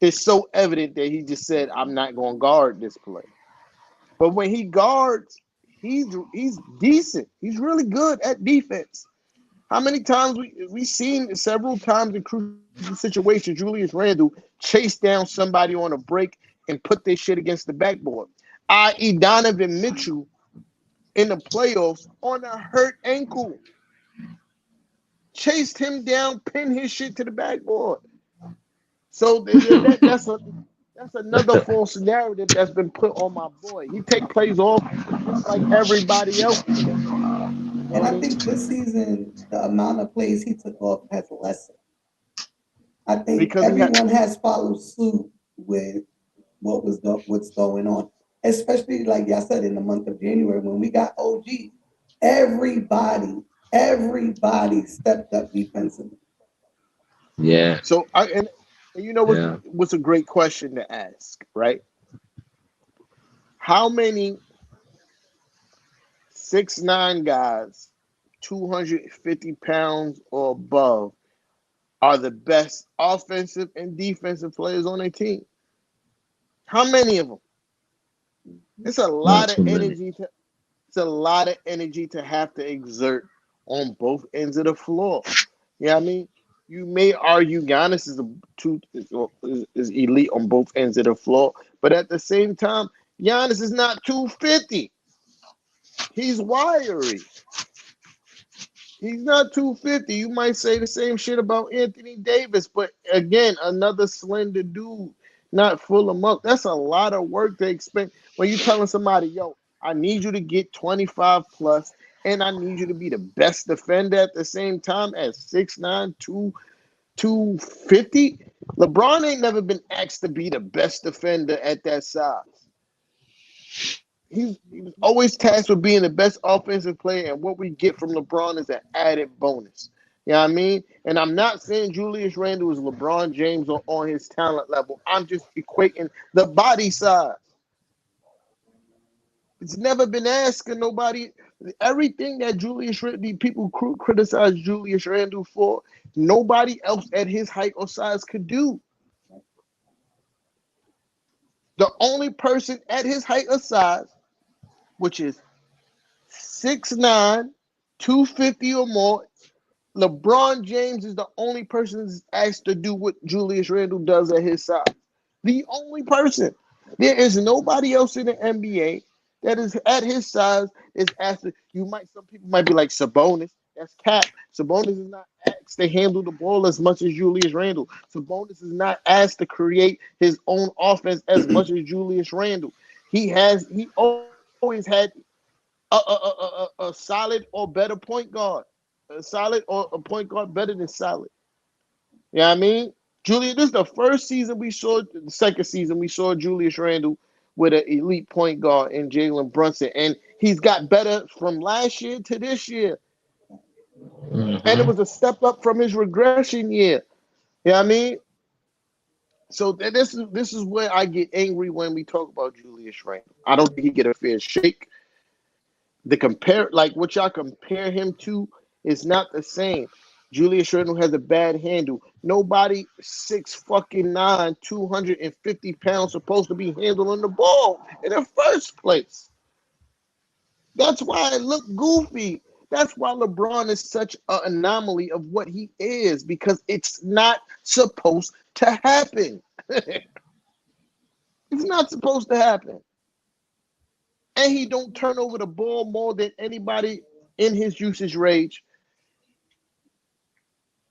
It's so evident that he just said, "I'm not going to guard this play." But when he guards, he's decent. He's really good at defense. How many times we seen several times in crucial situations, Julius Randle chase down somebody on a break and put their shit against the backboard. I.e. Donovan Mitchell in the playoffs on a hurt ankle. Chased him down, pinned his shit to the backboard. So that's another false narrative that's been put on my boy. He take plays off just like everybody else do. You And feel I me? think this season, the amount of plays he took off has lessened. I think Because he had everyone has followed suit with what's going on, especially like y'all said in the month of January when we got OG. Everybody, everybody stepped up defensively. Yeah. so I and you know Yeah. what's a great question to ask, right? How many 6'9" guys, 250 pounds or above, are the best offensive and defensive players on their team? How many of them? It's a Not lot of too many. energy to it's a lot of energy to have to exert on both ends of the floor. You know what I mean? You may argue Giannis is elite on both ends of the floor, but at the same time, Giannis is not 250. He's wiry. He's not 250. You might say the same shit about Anthony Davis, but again, another slender dude, not full of muscle. That's a lot of work to expect when you're telling somebody, yo, I need you to get 25 plus, and I need you to be the best defender at the same time at 6'9", 250. LeBron ain't never been asked to be the best defender at that size. He was always tasked with being the best offensive player, and what we get from LeBron is an added bonus. You know what I mean? And I'm not saying Julius Randle is LeBron James on his talent level. I'm just equating the body size. It's never been asked of nobody. Everything that people criticize Julius Randle for, nobody else at his height or size could do. The only person at his height or size, which is 6'9", 250 or more. LeBron James is the only person that's asked to do what Julius Randle does at his size. The only person. There is nobody else in the NBA that is at his size is asked to. Some people might be like Sabonis. That's cap. Sabonis is not asked to handle the ball as much as Julius Randle. Sabonis is not asked to create his own offense as much as Julius Randle. He always had a solid or better point guard. A solid or a point guard better than solid. You know what I mean? Julius, this is the first season the second season we saw Julius Randle with an elite point guard in Jalen Brunson. And he's got better from last year to this year. And it Hmm. was a step up from his regression year. You know what I mean? So this is where I get angry when we talk about Julius Randle. I don't think he get a fair shake. The compare like what y'all compare him to is not the same. Julius Randle has a bad handle. Nobody 6'9", 250 pounds supposed to be handling the ball in the first place. That's why it looked goofy. That's why LeBron is such an anomaly of what he is because it's not supposed to happen. It's not supposed to happen. And he don't turn over the ball more than anybody in his usage range.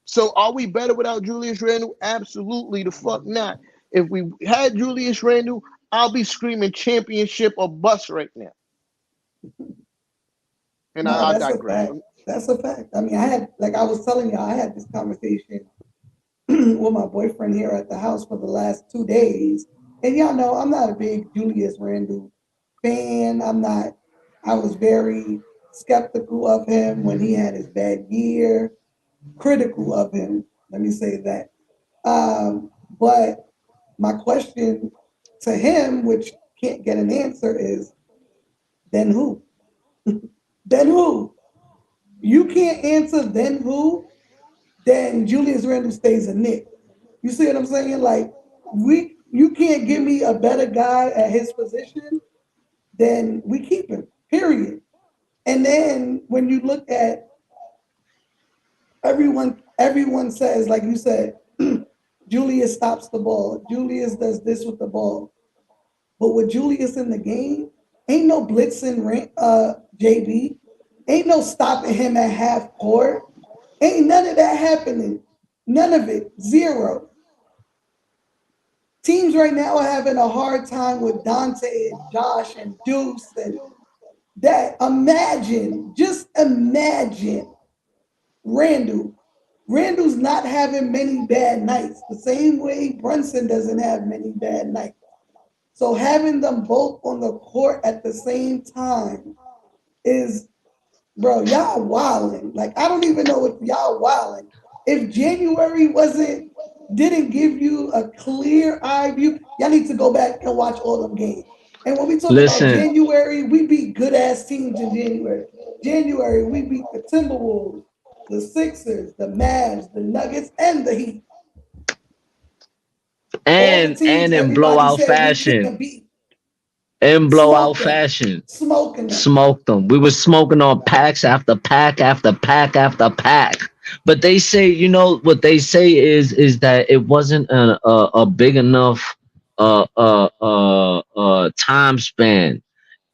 So are we better without Julius Randle? Absolutely the fuck not. If we had Julius Randle, I'll be screaming championship or bust right now. And No, I that's a digress. fact. That's a fact. I mean, I had, like I was telling you, I had this conversation with my boyfriend here at the house for the last 2 days. And y'all know I'm not a big Julius Randle fan. I'm not, I was very skeptical of him when he had his bad year, critical of him. Let me say that. But my question to him, which can't get an answer, is then who? Then who? You can't answer then who? Then Julius Randle stays a Knick. You see what I'm saying? Like you can't give me a better guy at his position, then we keep him. Period. And then when you look at everyone says, like you said, Julius stops the ball. Julius does this with the ball. But with Julius in the game, ain't no blitzing JB. Ain't no stopping him at half court. Ain't none of that happening. None of it. Zero. Teams right now are having a hard time with Dante and Josh and Deuce and that. Imagine, just imagine Randle. Randle's not having many bad nights, the same way Brunson doesn't have many bad nights. So having them both on the court at the same time is, bro, y'all wilding. Like I don't even know if y'all wilding. If January didn't give you a clear eye view, y'all need to go back and watch all them games. And when we talk about Listen, January, we beat good ass teams in January. January, we beat the Timberwolves, the Sixers, the Mavs, the Nuggets, and the Heat. All the teams and in everybody blowout said we fashion, couldn't beat. in blowout Smoke them, fashion, smoking them. smoked them. We were smoking on packs after pack after pack after pack. But they say, what they say is that it wasn't a big enough time span.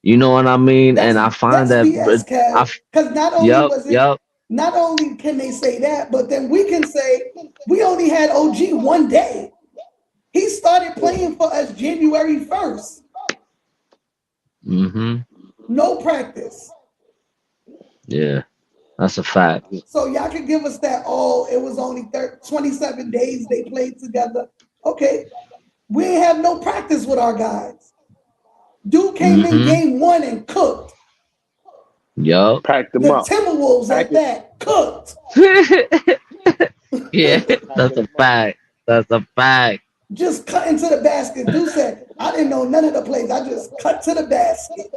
You know what I mean? And I find That's that BS, I Kev. f- Because yep, yep. not only can they say that, but then we can say we only had OG one day. He started playing for us January 1st. Mhm. No practice. Yeah, that's a fact. So y'all can give us that, oh, it was only 27 days they played together. Okay. We ain't have no practice with our guys. Dude came in Mhm. game one and cooked. Yup. Packed them The up. Timberwolves Pack at it. that cooked. Yeah, Pack that's a them up. fact. That's a fact. Just cut into the basket. Dude said, I didn't know none of the plays. I just cut to the basket.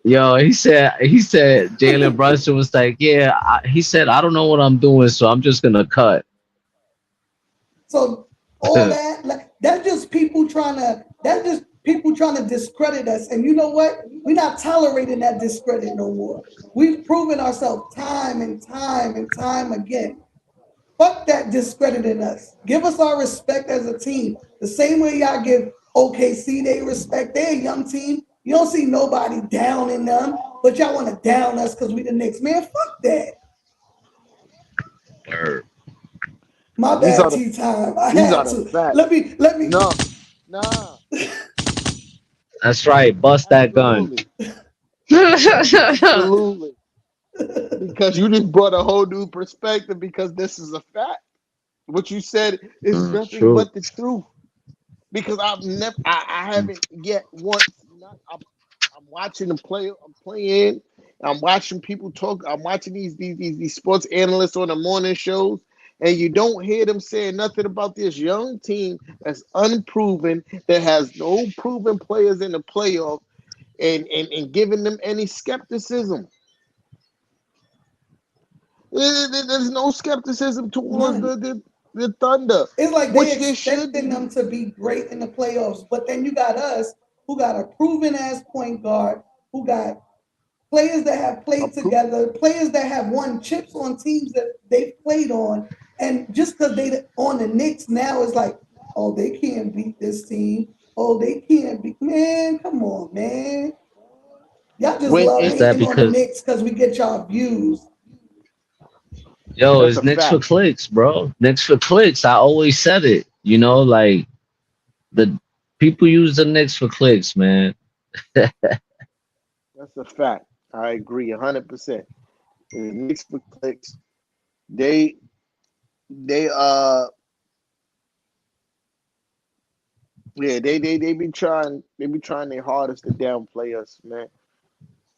Yo, he said Jalen Brunson was like, yeah, he said I don't know what I'm doing, so I'm just gonna cut. So all that, like, that's just people trying to discredit us. And you know what? We're not tolerating that discredit no more. We've proven ourselves time and time and time again. Fuck that discrediting us. Give us our respect as a team. The same way y'all give OKC they respect. They're a young team. You don't see nobody down in them, but y'all want to down us because we the Knicks. Man, fuck that. Word. My These bad, are the tea time. I these are had the to. facts. Let me. No, nah, That's right. Bust that gun. absolutely, absolutely. Because you just brought a whole new perspective. Because this is a fact. What you said is It's nothing true. but the truth. Because I haven't yet once. Not I'm watching them play. I'm playing. I'm watching people talk. I'm watching these sports analysts on the morning shows, and you don't hear them saying nothing about this young team that's unproven, that has no proven players in the playoff, and giving them any skepticism. There's no skepticism towards None. the Thunder, It's like they which there should expecting them be. to be great in the playoffs, but then you got us who got a proven ass point guard, who got players that have played Approved. together, players that have won chips on teams that they've played on, and just because they on the Knicks now is like, oh, they can't beat this team. Oh, they can't beat. Man, come on, man. Y'all just When love Is that hating on the because Knicks because we get y'all views. yo, that's it's a Knicks for fact. clicks, bro. Knicks for clicks. I always said it. You know, like the people use the Knicks for clicks, man. That's a fact. I agree 100%. The Knicks for clicks. They they yeah, they be trying their hardest to downplay us, man.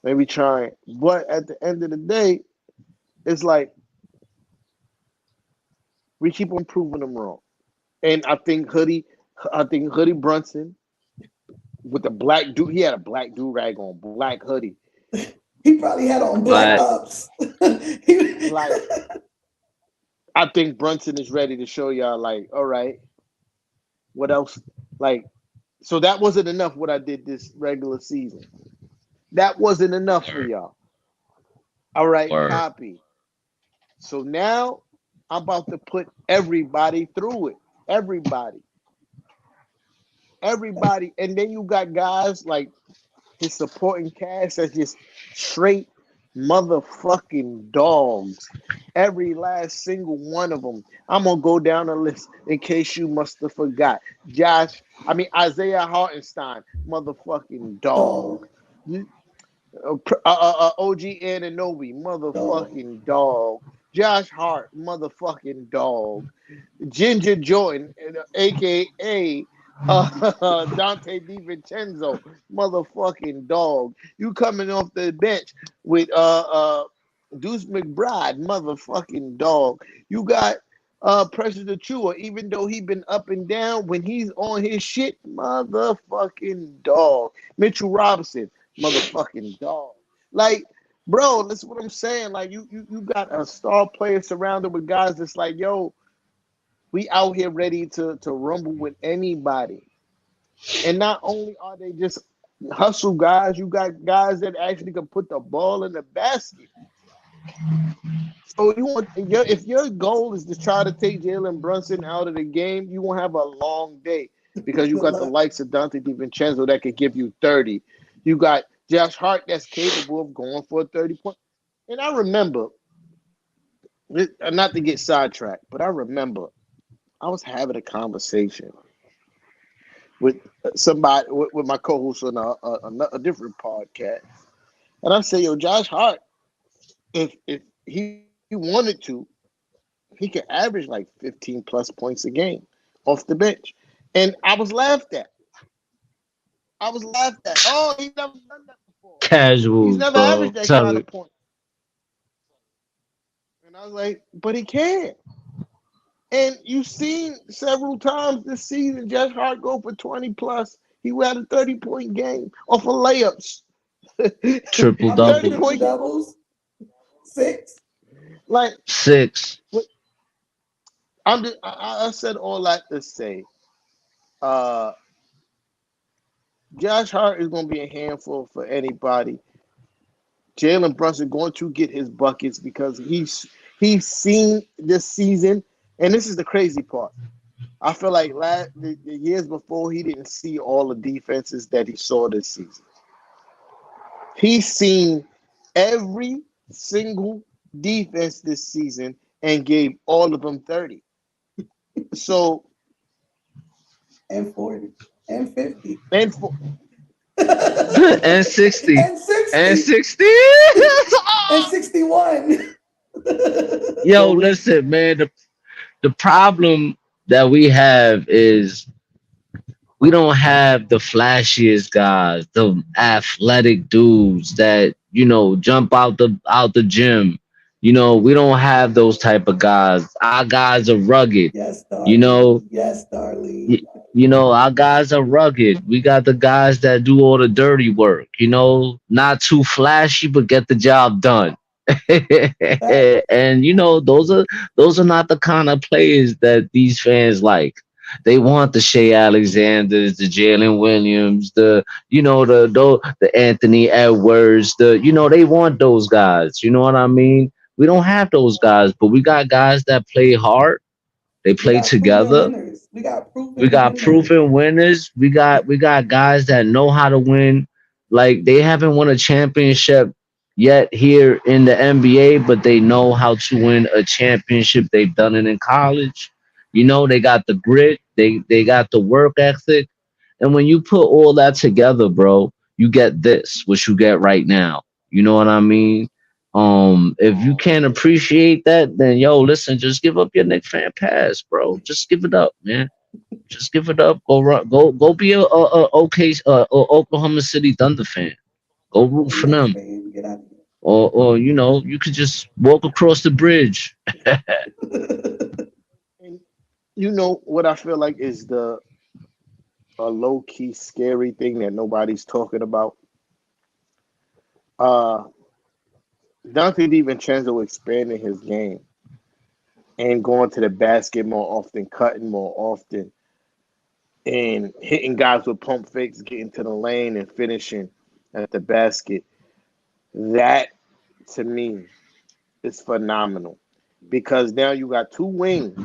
They be trying. But at the end of the day, it's like we keep on proving them wrong. And I think Hoodie Brunson with the black dude, he had a black do rag on, black hoodie. He probably had on black But Black, ups. He, like I think Brunson is ready to show y'all, like, all right, what else? Like, so that wasn't enough what I did this regular season. That wasn't enough for word, y'all. All right, word, copy. So now I'm about to put everybody through it. Everybody. Everybody. And then you got guys like his supporting cast that's just straight motherfucking dogs. Every last single one of them. I'm gonna go down the list in case you must have forgot. Isaiah Hartenstein, motherfucking dog. dog, OG Ananobi, dog. motherfucking dog. Josh Hart, motherfucking dog. Ginger Jordan, aka Dante DiVincenzo, motherfucking dog. You coming off the bench with Deuce McBride, motherfucking dog. You got Precious Achua, even though he been up and down, when he's on his shit, motherfucking dog. Mitchell Robinson, motherfucking dog. Like, bro, that's what I'm saying. Like, you got a star player surrounded with guys that's like, yo, we out here ready to rumble with anybody. And not only are they just hustle guys, you got guys that actually can put the ball in the basket. So if your goal is to try to take Jalen Brunson out of the game, you won't have a long day because you got the likes of Dante DiVincenzo that could give you 30. You got Josh Hart that's capable of going for a 30 point. And I remember, not to get sidetracked, but I remember I was having a conversation with somebody, with my co-host on a different podcast, and I say, "Yo, Josh Hart, if he wanted to, he could average like 15 plus points a game off the bench," and I was laughed at. I was laughed at. Oh, he's never done that before. He's casuals, never bro. averaged that Tell kind of it. point. And I was like, "But he can." And you've seen several times this season Josh Hart go for 20 plus. He had a 30-point game off of layups. Triple How many 30 double. triple point game. doubles? 6. Like, 6. I said all that to say, uh, Josh Hart is going to be a handful for anybody. Jalen Brunson going to get his buckets because he's seen this season, and this is the crazy part. I feel like the years before he didn't see all the defenses that he saw this season. He's seen every single defense this season and gave all of them 30. So And 40. And 50. and for And 60. And And 60. 60. And 61. Yo, so we listen, man. The problem that we have is we don't have the flashiest guys, the athletic dudes that jump out the gym. We don't have those type of guys. Our guys are rugged. Yes, You know, Darlene. Yes, Darlene. Y- our guys are rugged. We got the guys that do all the dirty work, not too flashy, but get the job done. Fact. And those are not the kind of players that these fans like. They want the Shea Alexanders, the Jalen Williams, the Anthony Edwards, they want those guys. You know what I mean? We don't have those guys, but we got guys that play hard. They We play got proven together. winners. We got We proven got winners. proven winners. We got guys that know how to win. Like they haven't won a championship yet here in the NBA, but they know how to win a championship. They've done it in college. They got the grit. They got the work ethic. And when you put all that together, bro, you get this, what you get right now. You know what I mean? If you can't appreciate that, then yo, listen, just give up your Knicks fan pass, bro. Just give it up, man. Just give it up. Go run. Go be a OK Oklahoma City Thunder fan. Go root A for Knicks them. fan, get out of Or you could just walk across the bridge. here. And what I feel like is the a low key scary thing that nobody's talking about. Uh, Dante DiVincenzo expanding his game and going to the basket more often, cutting more often, and hitting guys with pump fakes, getting to the lane and finishing at the basket. That to me is phenomenal because now you got two wings,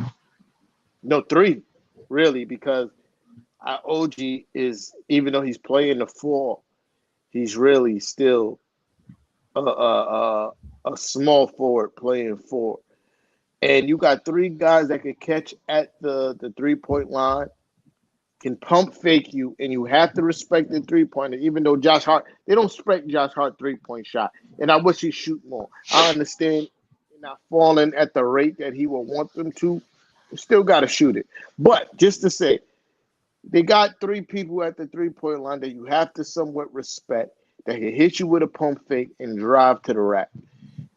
no three, really, because our OG is even though he's playing the four, he's really still a small forward playing four. And you got three guys that can catch at the 3 point line, can pump fake you, and you have to respect the 3 pointer. Even though Josh Hart, they don't respect Josh Hart 3 point shot, and I wish he shoot more. I understand they're not falling at the rate that he would want them to. Still got to shoot it, but just to say, they got three people at the 3 point line that you have to somewhat respect that can hit you with a pump fake and drive to the rack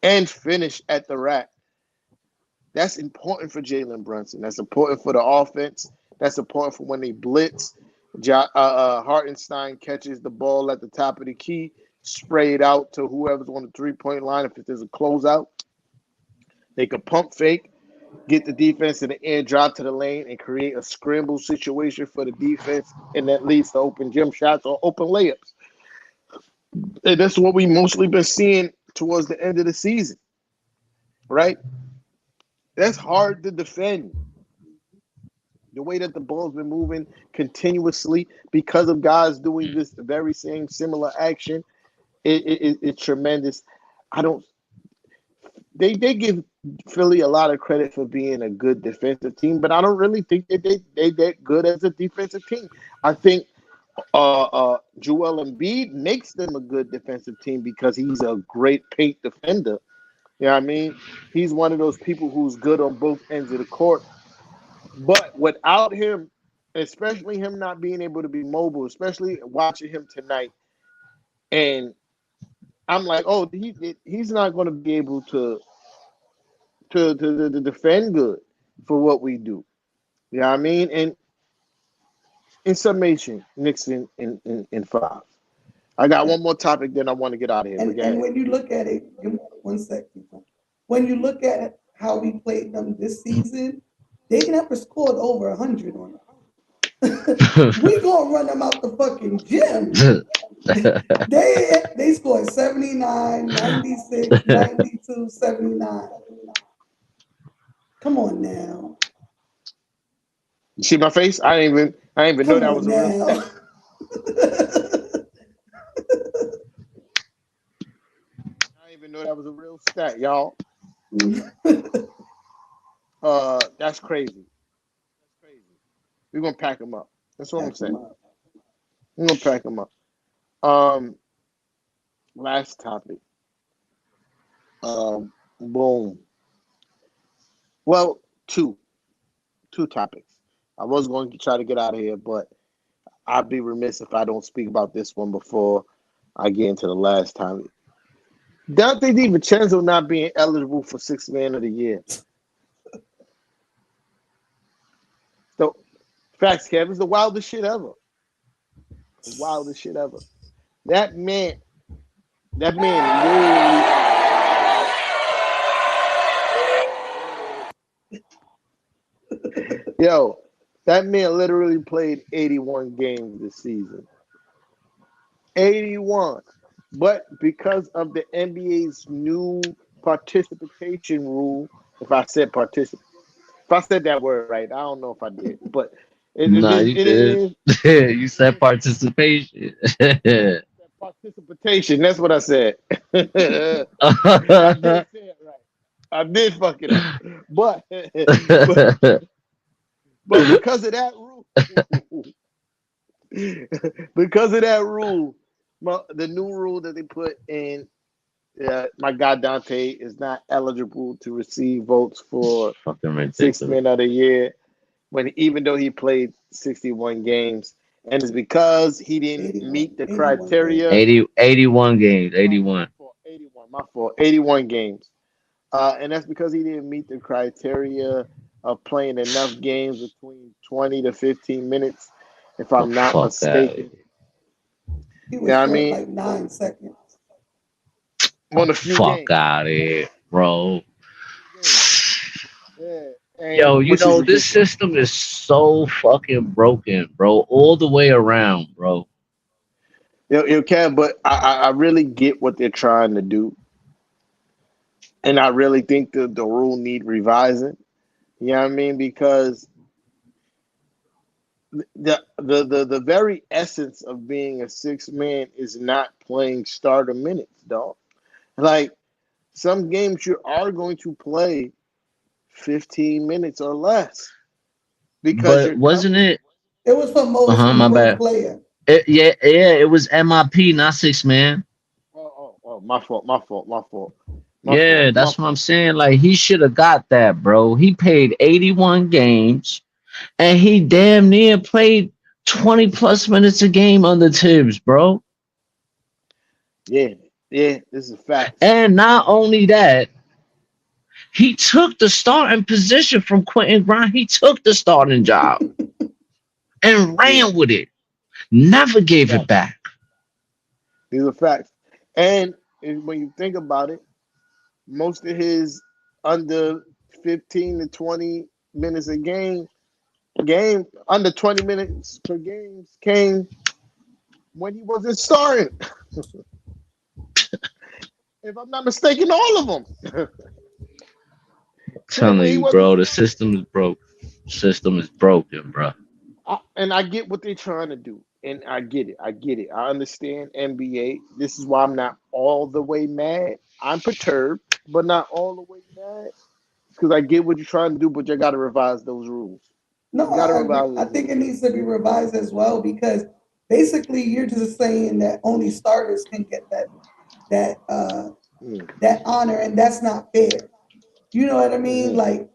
and finish at the rack. That's important for Jalen Brunson. That's important for the offense. That's important for when they blitz. Hartenstein catches the ball at the top of the key, spray it out to whoever's on the 3 point line. If there's a closeout, they could pump fake, get the defense in the air, drop to the lane, and create a scramble situation for the defense, and that leads to open gym shots or open layups. And that's what we mostly been seeing towards the end of the season, right? That's hard to defend. The way that the ball's been moving continuously because of guys doing this very same similar action, it's tremendous. I don't. They give Philly a lot of credit for being a good defensive team, but I don't really think that they that good as a defensive team. I think Joel Embiid makes them a good defensive team because he's a great paint defender. You know what I mean? He's one of those people who's good on both ends of the court. But without him, especially him not being able to be mobile, especially watching him tonight, and I'm like, oh, he's not going to be able to defend good for what we do. You know what I mean? And in summation, Knicks in five. I got one more topic, then I want to get out of here. But go And ahead. when you look at it, give me 1 second. When you look at how we played them this season, they never scored over 100 on us. We gonna run them out the fucking gym. They scored 79, 96, 92, 79. Come on now. You see my face? I didn't even know Come that on was a real now. stat. I didn't even know that was a real stat, y'all. That's crazy. That's crazy. We're gonna pack them up. That's what I'm Back them saying. up. We're gonna pack them up. Um, last topic. Boom. Well, two topics. I was going to try to get out of here, but I'd be remiss if I don't speak about this one before I get into the last time. Dante DiVincenzo not being eligible for Sixth Man of the Year. So, facts, Kev, it's the wildest shit ever. The wildest shit ever. That man, that man yo, that man literally played 81 games this season. 81. But because of the NBA's new participation rule, if I said participate, if I said that word right, I don't know if I did, but Nah, you it did. is You said participation. participation. That's what I said. I did say it right. I did fuck it up, but but because of that rule, because of that rule, the new rule that they put in, my guy Dante is not eligible to receive votes for Fucking Sixth ridiculous. Man of the Year when even though he played 61 games, and it's because he didn't meet 81, the 81 games. criteria. 80, 81 games. My 81. fault, 81. My fault, 81 games. And that's because he didn't meet the criteria of playing enough games between 20 to 15 minutes, if The I'm not fuck out of mistaken. here. He was Yeah, I short mean, like 9 seconds. The on a few fuck games. out of here, bro. Games. Yeah, and Yo, which is this ridiculous. system is so fucking broken, bro. All the way around, bro. You can, but I really get what they're trying to do, and I really think the rule need revising. You know what I mean? Because the very essence of being a six man is not playing starter minutes, dog. Like some games you are going to play 15 minutes or less because But you're wasn't coming. it? It was for Uh most huh. My improved bad. player. Yeah. It was MIP, not six man. Oh, my fault, my fault, my fault, my fault, Yeah, my that's what I'm fault. saying. Like he should have got that, bro. He played 81 games and he damn near played 20 plus minutes a game under Tibbs, bro. Yeah, yeah, this is facts. And not only that, he took the starting position from Quentin Grimes. He took the starting job and Yeah, ran with it. Never gave it facts. back. These are facts. And when you think about it, most of his under 15 to 20 minutes a game under 20 minutes per game came when he wasn't starting. If I'm not mistaken, all of them came Telling when he you, wasn't bro, the starting. system is broke. System is broken, bro. And I get what they're trying to do, and I get it. I get it. I understand NBA. This is why I'm not all the way mad. I'm perturbed, but not all the way mad because I get what you're trying to do, but you got to revise those rules. No, You got to I agree. revise I those think rules. it needs to be revised as well because basically you're just saying that only starters can get that Mm. that honor, and that's not fair. You know what I mean? Hmm. Like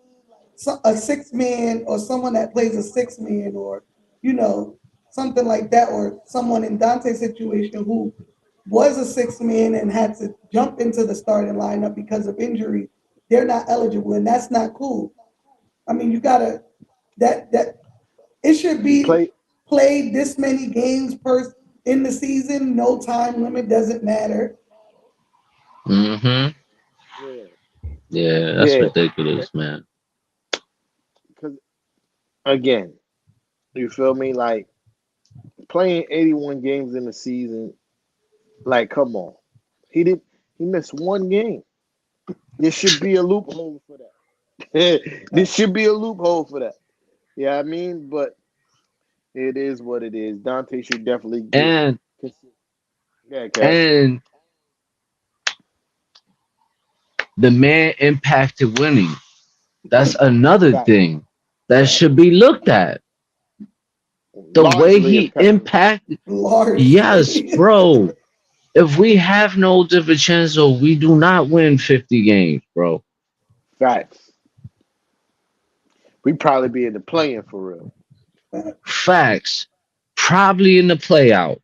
a six man or someone that plays a six man or you know something like that, or someone in Dante's situation who was a six man and had to jump into the starting lineup because of injury. They're not eligible, and that's not cool. I mean, you gotta that it should be Play. played this many games per in the season. No time limit, doesn't matter. Mm-hmm. Yeah. Yeah, that's Yeah. ridiculous, man. Because again, you feel me? Like playing 81 games in the season. Like, come on. He did. He missed one game. There should be a loophole for that. There should be a loophole for that. Yeah, I mean, but it is what it is. Dante should definitely get. And Yeah, Kev. and the man impacted winning. That's another Fact, thing that fact. should be looked at. The way Largely he impacted. impacted, yes, Largely. bro. If we have no DiVincenzo, we do not win 50 games, bro. Facts. We probably be in the playing for real. Facts. probably in the play out.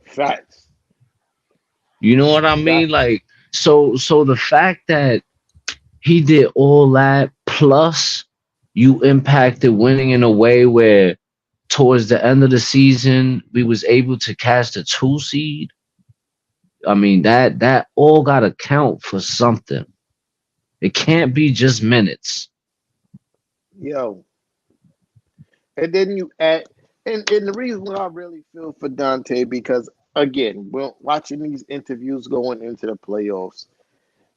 Facts. You know what I mean? Facts. Like, so the fact that he did all that plus you impacted winning in a way where towards the end of the season we was able to catch the 2 seed. I mean that all gotta count for something. It can't be just minutes. Yo. And then you add, and the reason why I really feel for Dante because again, we're watching these interviews going into the playoffs,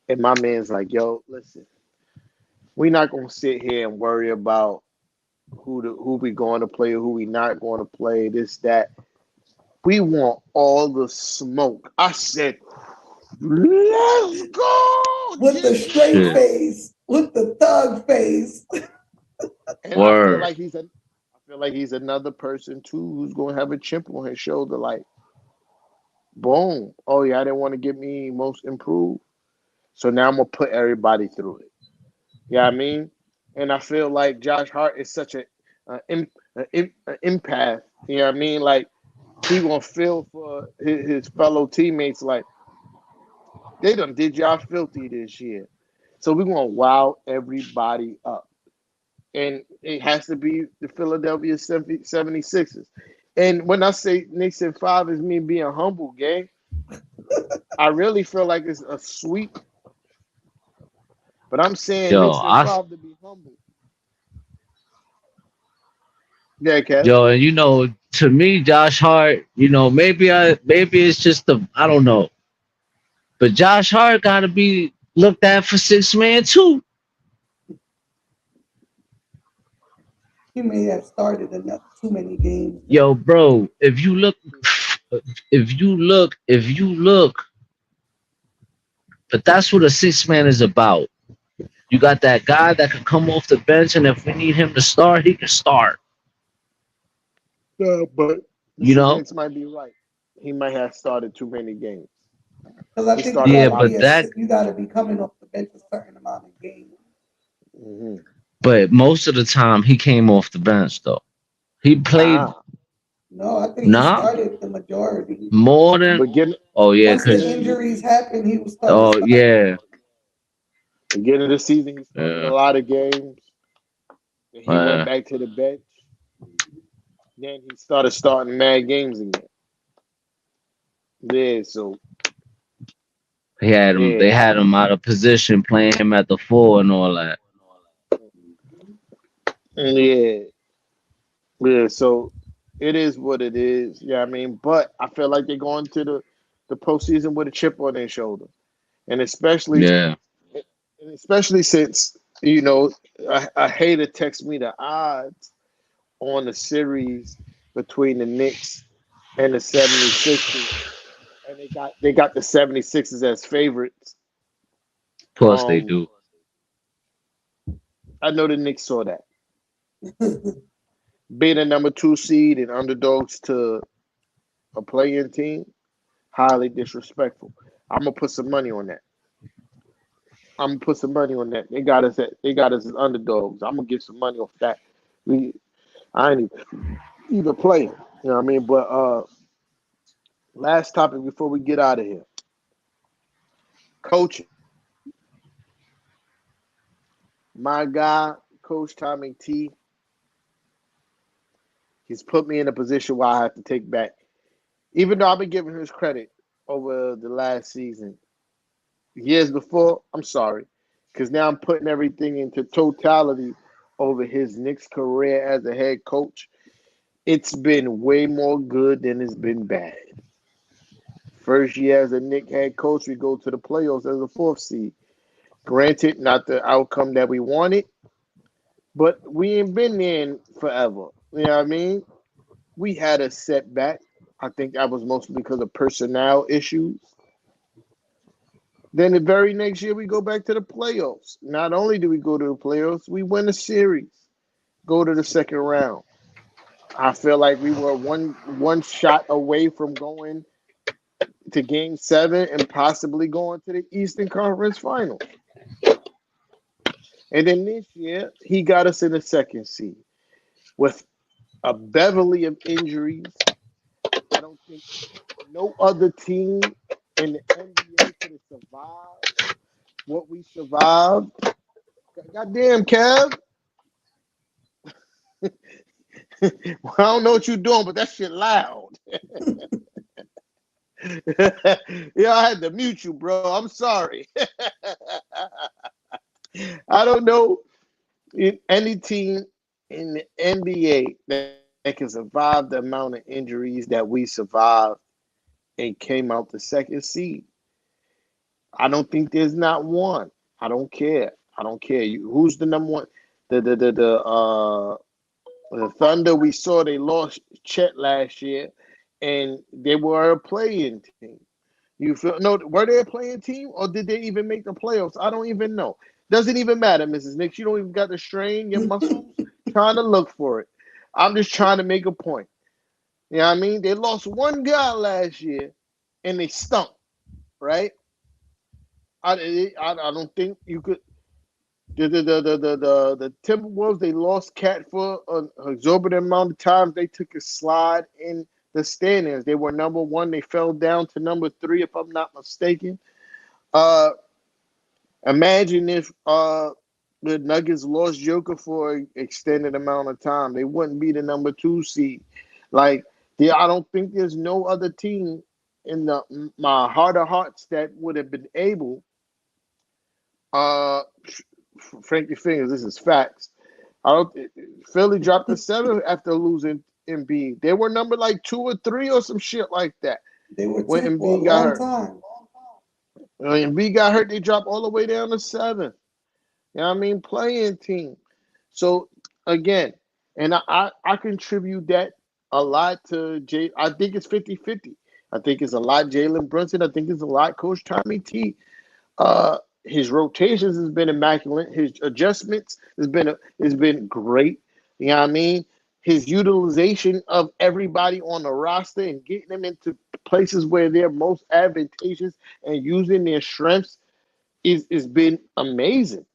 and my man's like, "Yo, listen, we're not gonna sit here and worry about who we going to play or who we not going to play. This that we want all the smoke." I said, "Let's go, with the straight Shit. G." face, with the thug face. And I feel Word. like he's another person too who's gonna have a chip on his shoulder, like, boom. Oh yeah, I didn't want to get me most improved. So now I'm gonna put everybody through it. Yeah, I mean, and I feel like Josh Hart is such a empath. You know what I mean? Like he gonna feel for his fellow teammates. Like they done did y'all filthy this year, so we're gonna wow everybody up, and it has to be the Philadelphia 76ers. And when I say Knicks in five is me being humble, gang, I really feel like it's a sweep. But I'm saying Yo, Knicks in I five to be humble. Yeah, Kev. yo, and to me, Josh Hart, maybe it's just I don't know. But Josh Hart gotta be looked at for 6 man too. He may have started enough too many games though. Yo, bro, if you look, but that's what a 6 man is about. You got that guy that can come off the bench, and if we need him to start, he can start. But the You know? Saints might be right. He might have started too many games. Because I He think you started a Yeah, gotta lot be of but a games. that, you gotta be coming off the bench a certain amount of games. Hmm. but most of the time he came off the bench though. He played Nah, No, I think he nah started the majority. more than. beginning Oh yeah, Once the cause beginning of the injuries season. happened, he was started oh starting. yeah, Beginning of the season, he started a yeah, lot of games. Then he went yeah. back to the bench. Then he started starting mad games again. Yeah, so He had him. They yeah, had him out of position, playing him at the 4 and all that. yeah, yeah. So it is what it is. Yeah, I mean, but I feel like they're going to the postseason with a chip on their shoulder, and Yeah, especially since you know a hater text me the odds on the series between the Knicks and the 76ers, and they got the 76ers as favorites. of course they Um, do. I know the Knicks saw that being a number two seed and underdogs to a play-in team, highly disrespectful. I'm gonna put some money on that. I'm gonna put some money on that. They got us as underdogs. I'm gonna get some money off that. We I ain't even playing. You know what I mean? But last topic before we get out of here. Coaching. My guy, Coach Tommy T, he's put me in a position where I have to take back. Even though I've been giving his credit over the last season, years before, I'm sorry. Because now I'm putting everything into totality over his Knicks career as a head coach. It's been way more good than it's been bad. First year as a Knicks head coach, we go to the playoffs as a fourth seed. Granted, not the outcome that we wanted, but we ain't been there in forever. You know what I mean? We had a setback. I think that was mostly because of personnel issues. Then the very next year, we go back to the playoffs. Not only do we go to the playoffs, we win the series, go to the second round. I feel like we were one shot away from going to Game 7 and possibly going to the Eastern Conference Finals. And then this year, he got us in the second seed with a beverly of injuries. I don't think no other team in the NBA could have survived what we survived. Goddamn, Kev. Well, I don't know what you're doing, but that shit loud. Yeah, I had to mute you, bro. I'm sorry. I don't know any team in the NBA that can survive the amount of injuries that we survived and came out the second seed. I don't think there's not one. I don't care. I don't care. Who's the number one? The Thunder. We saw they lost Chet last year, and they were a playing team. You feel no? Were they a playing team, or did they even make the playoffs? I don't even know. Doesn't even matter, Mrs. Nix. You don't even got to strain your muscles trying to look for it. I'm just trying to make a point. You know what I mean? They lost one guy last year, and they stunk. Right? I don't think you could. The Timberwolves, they lost Cat for an exorbitant amount of times. They took a slide in the standings. They were number one. They fell down to number three, if I'm not mistaken. Uh, Imagine if the Nuggets lost Joker for an extended amount of time. They wouldn't be the number two seed. Like, I don't think there's no other team in my heart of hearts that would have been able. Uh, Frankie Fingers, this is facts. I don't. Philly dropped the seven after losing Embiid. They were number like 2 or 3 or some shit like that They were when 10 for a Embiid got long hurt. time. When Embiid got hurt, they dropped all the way down to 7. You know what I mean? Playing team. So again, and I contribute that a lot to Jay. I think it's 50-50. I think it's a lot Jalen Brunson. I think it's a lot Coach Tommy T. Uh, his rotations has been immaculate. His adjustments has been great. You know what I mean? His utilization of everybody on the roster and getting them into places where they're most advantageous and using their strengths is been amazing.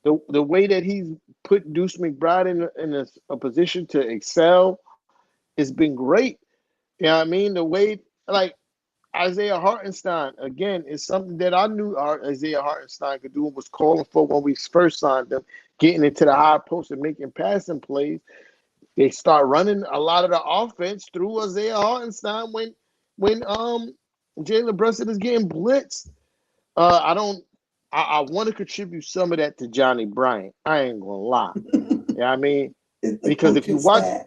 The way that he's put Deuce McBride in a position to excel has been great. You know what I mean? The way like Isaiah Hartenstein, again, is something that I knew Isaiah Hartenstein could do and was calling for when we first signed him, getting into the high post and making passing plays. They start running a lot of the offense through Isaiah Hartenstein when Jalen Brunson is getting blitzed. I don't. I want to contribute some of that to Johnny Bryant. I ain't gonna lie. Yeah, I mean, It's the because coaching staff.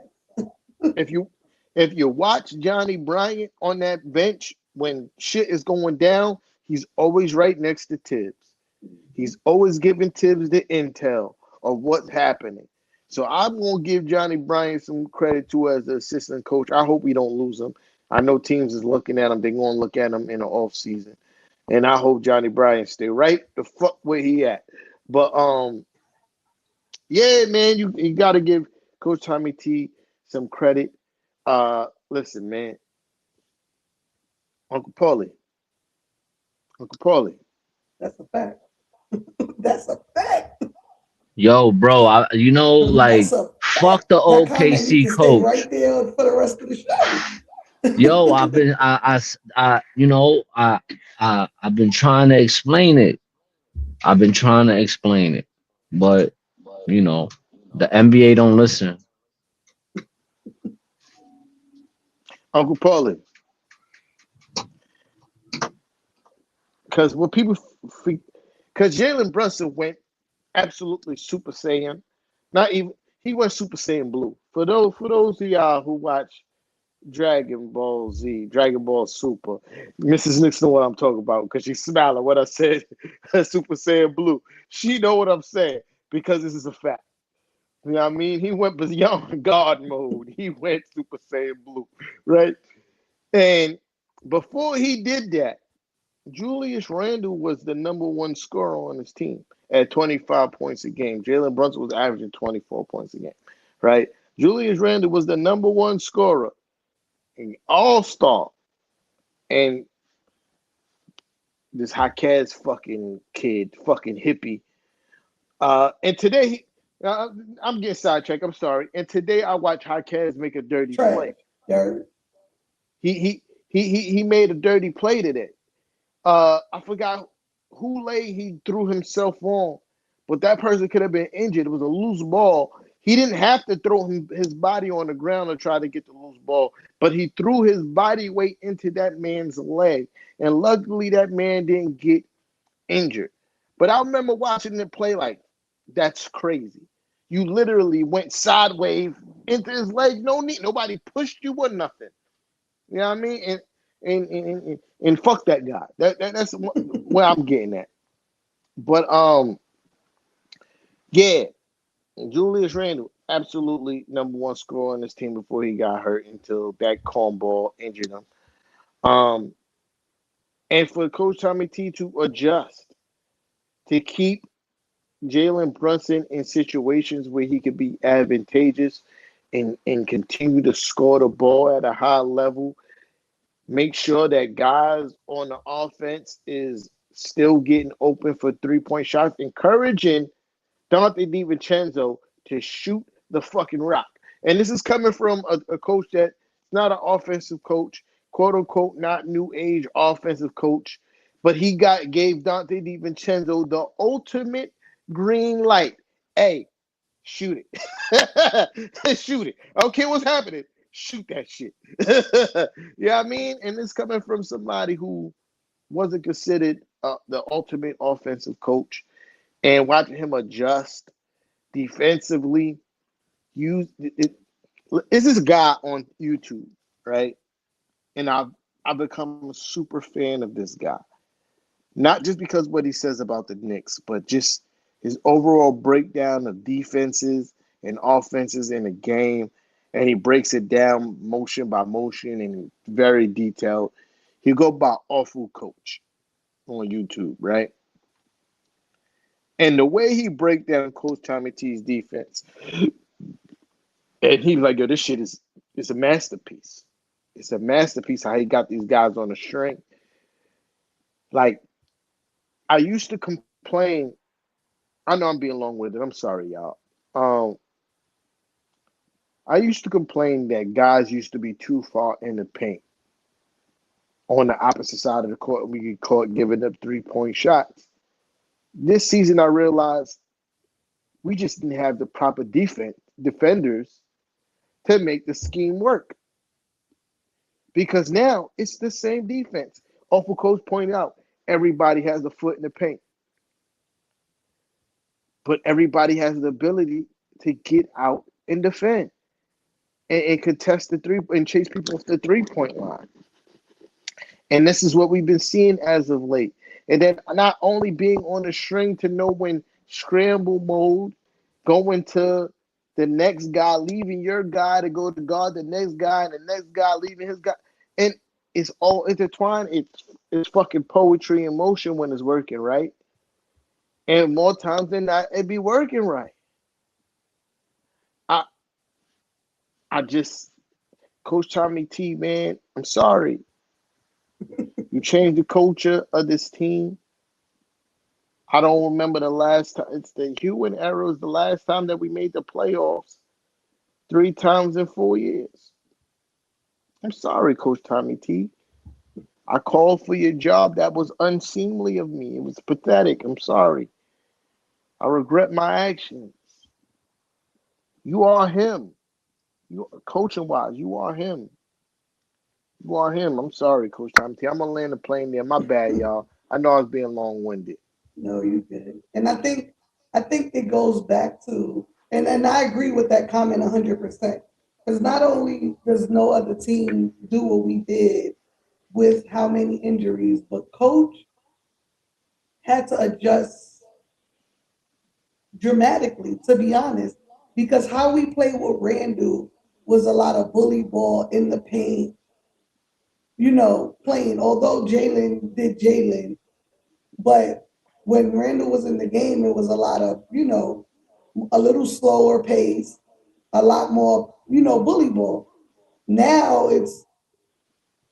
if you if you watch Johnny Bryant on that bench when shit is going down, he's always right next to Tibbs. He's always giving Tibbs the intel of what's happening. So I'm gonna give Johnny Bryant some credit too as the assistant coach. I hope we don't lose him. I know teams is looking at him. They're gonna look at him in the off season. And I hope Johnny Bryant stay right the fuck where he at. But yeah, man, you gotta give Coach Tommy T some credit. Listen, man, Uncle Paulie, Uncle Paulie. That's a fact. That's a fact. Yo, bro, That's like, a fuck fact. the That comment need OKC to stay coach. right there for the rest of the show. Yo, I've been trying to explain it. I've been trying to explain it, but you know, the NBA don't listen. Uncle Paulie. Because what people, because Jalen Brunson went absolutely Super Saiyan. Not even he went Super Saiyan Blue. For those of y'all who watch Dragon Ball Z, Dragon Ball Super, Mrs. Nix know what I'm talking about because she's smiling when I said Super Saiyan Blue. She know what I'm saying because this is a fact. You know what I mean? He went beyond God mode. He went Super Saiyan Blue, right? And before he did that, Julius Randle was the number one scorer on his team at 25 points a game. Jalen Brunson was averaging 24 points a game, right? Julius Randle was the number one scorer, an all-star, and this Hackaz fucking kid, fucking hippie. And today, Uh, I'm getting sidetracked. I'm sorry. And today I watched Jaquez make a dirty Trash. play. Dirt. He made a dirty play today. I forgot who lay he threw himself on, but that person could have been injured. It was a loose ball. He didn't have to throw his body on the ground to try to get the loose ball, but he threw his body weight into that man's leg, and luckily that man didn't get injured. But I remember watching it play like, that's crazy. You literally went sideways into his leg. No need. Nobody pushed you or nothing. You know what I mean? And fuck that guy. That's where I'm getting at. But yeah, Julius Randle, absolutely number one scorer on this team before he got hurt until that cornball injured him. Um, and for Coach Tommy T to adjust to keep Jalen Brunson in situations where he could be advantageous and continue to score the ball at a high level. Make sure that guys on the offense is still getting open for 3-point shots, encouraging Dante DiVincenzo to shoot the fucking rock. And this is coming from a coach that's not an offensive coach, quote unquote, not new age offensive coach, but he gave Dante DiVincenzo the ultimate green light. Hey, shoot it. Shoot it. I don't care what's happening. Shoot that shit. Yeah, I mean? And it's coming from somebody who wasn't considered the ultimate offensive coach. And watching him adjust defensively, use it. It's this guy on YouTube, right? And I've become a super fan of this guy. Not just because what he says about the Knicks, but just his overall breakdown of defenses and offenses in a game. And he breaks it down motion by motion and very detailed. He go by Awful Coach on YouTube, right? And the way he break down Coach Tommy T's defense, and he's like, yo, this shit is it's a masterpiece. It's a masterpiece how he got these guys on the string. Like, I used to complain. I know I'm being long winded. I'm sorry, y'all. Um, I used to complain that guys used to be too far in the paint on the opposite side of the court. We get caught giving up 3-point shots. This season, I realized we just didn't have the proper defenders to make the scheme work. Because now it's the same defense. Awful Coach pointed out everybody has a foot in the paint, but everybody has the ability to get out and defend and contest the three and chase people off the 3-point line. And this is what we've been seeing as of late. And then not only being on the string to know when scramble mode, going to the next guy, leaving your guy to go to guard the next guy, and the next guy leaving his guy. And it's all intertwined. It's fucking poetry in motion when it's working, right? And more times than not, it be working right. I I just Coach Tommy T, man, I'm sorry. You changed the culture of this team. I don't remember the last time. It's the Hue and era was the last time that we made the playoffs 3 times in 4 years. I'm sorry, Coach Tommy T. I called for your job. That was unseemly of me. It was pathetic. I'm sorry. I regret my actions. You are him. You coaching wise, you are him. You are him. I'm sorry, Coach Tommy T. I'm gonna land the plane there. My bad, y'all. I know I was being long winded. No, you didn't. And I think it goes back to and I agree with that comment 100%. Because not only does no other team do what we did with how many injuries, but coach had to adjust dramatically, to be honest, because how we played with Randall was a lot of bully ball in the paint, playing. Although Jalen did Jalen, but when Randall was in the game, it was a lot of, a little slower pace, a lot more, bully ball. Now it's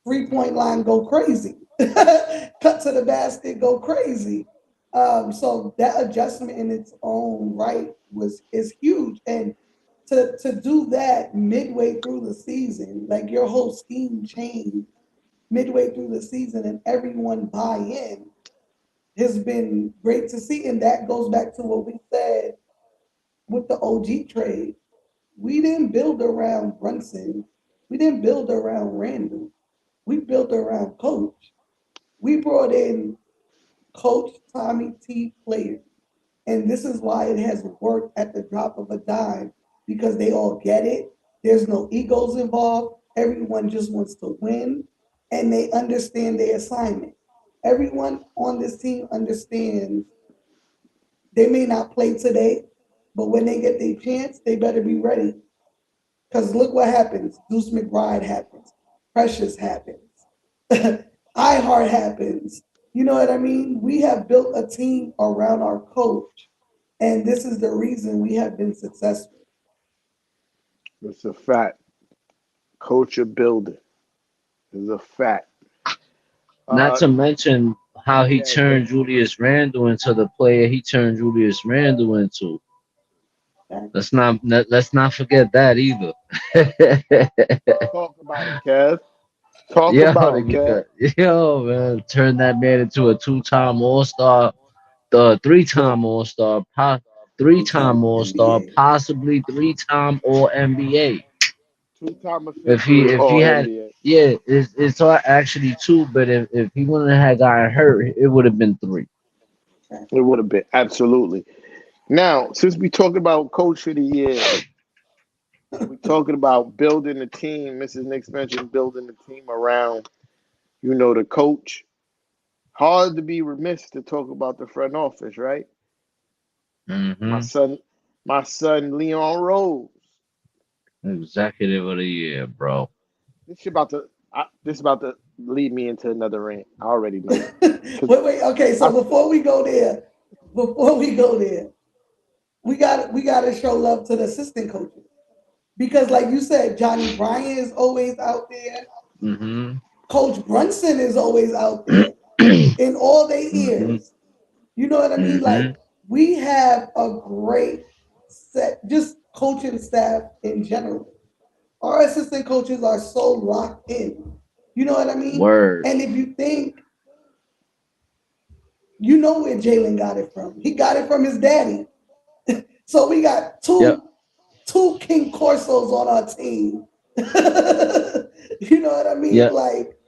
3-point line, go crazy. Cut to the basket, go crazy. So that adjustment in its own right is huge. And to do that midway through the season, like your whole scheme changed midway through the season and everyone buy in has been great to see. And that goes back to what we said with the OG trade. We didn't build around Brunson. We didn't build around Randall. We built around coach. We brought in coach Tommy T players. And this is why it has worked at the drop of a dime because they all get it. There's no egos involved. Everyone just wants to win and they understand their assignment. Everyone on this team understands they may not play today, but when they get their chance, they better be ready. Because look what happens. Deuce McBride happens. Precious happens. iHeart happens. You know what I mean? We have built a team around our coach, and this is the reason we have been successful. It's a fact. Culture building is a fact. Not Uh, to mention how he yeah, go turned Julius Randle into the player he turned Julius Randle into. Let's not forget that either. talk about it, Kev. Talk Yo, about it, Kev. yo, man, turn that man into a two-time All-Star, the three-time All-Star, three-time Two-time All-Star, NBA. possibly three-time All NBA. Two-time If officially he All had, NBA. yeah, it's actually two, but if he wouldn't have gotten hurt, it would have been three. It would have been absolutely. Now, since we talking about coach of the year, we talking about building the team. Mrs. Nix mentioned building the team around, the coach. Hard to be remiss to talk about the front office, right? My Hmm. son, my son Leon Rose. Executive of the year, bro. This shit about to, this about to lead me into another rant. I already know it. wait, Cause wait. Okay, I, so before we go there, we got to show love to the assistant coaches because, like you said, Johnny Bryant is always out there. Hmm. Coach Brunson is always out there in all their Hmm. ears. You know what I mean? Hmm. Like we have a great set, just coaching staff in general. Our assistant coaches are so locked in. You know what I mean? Word. And if you think, you know where Jalen got it from. He got it from his daddy. So we got Yep. two King Corsos on our team. You know what I mean? Yep. Like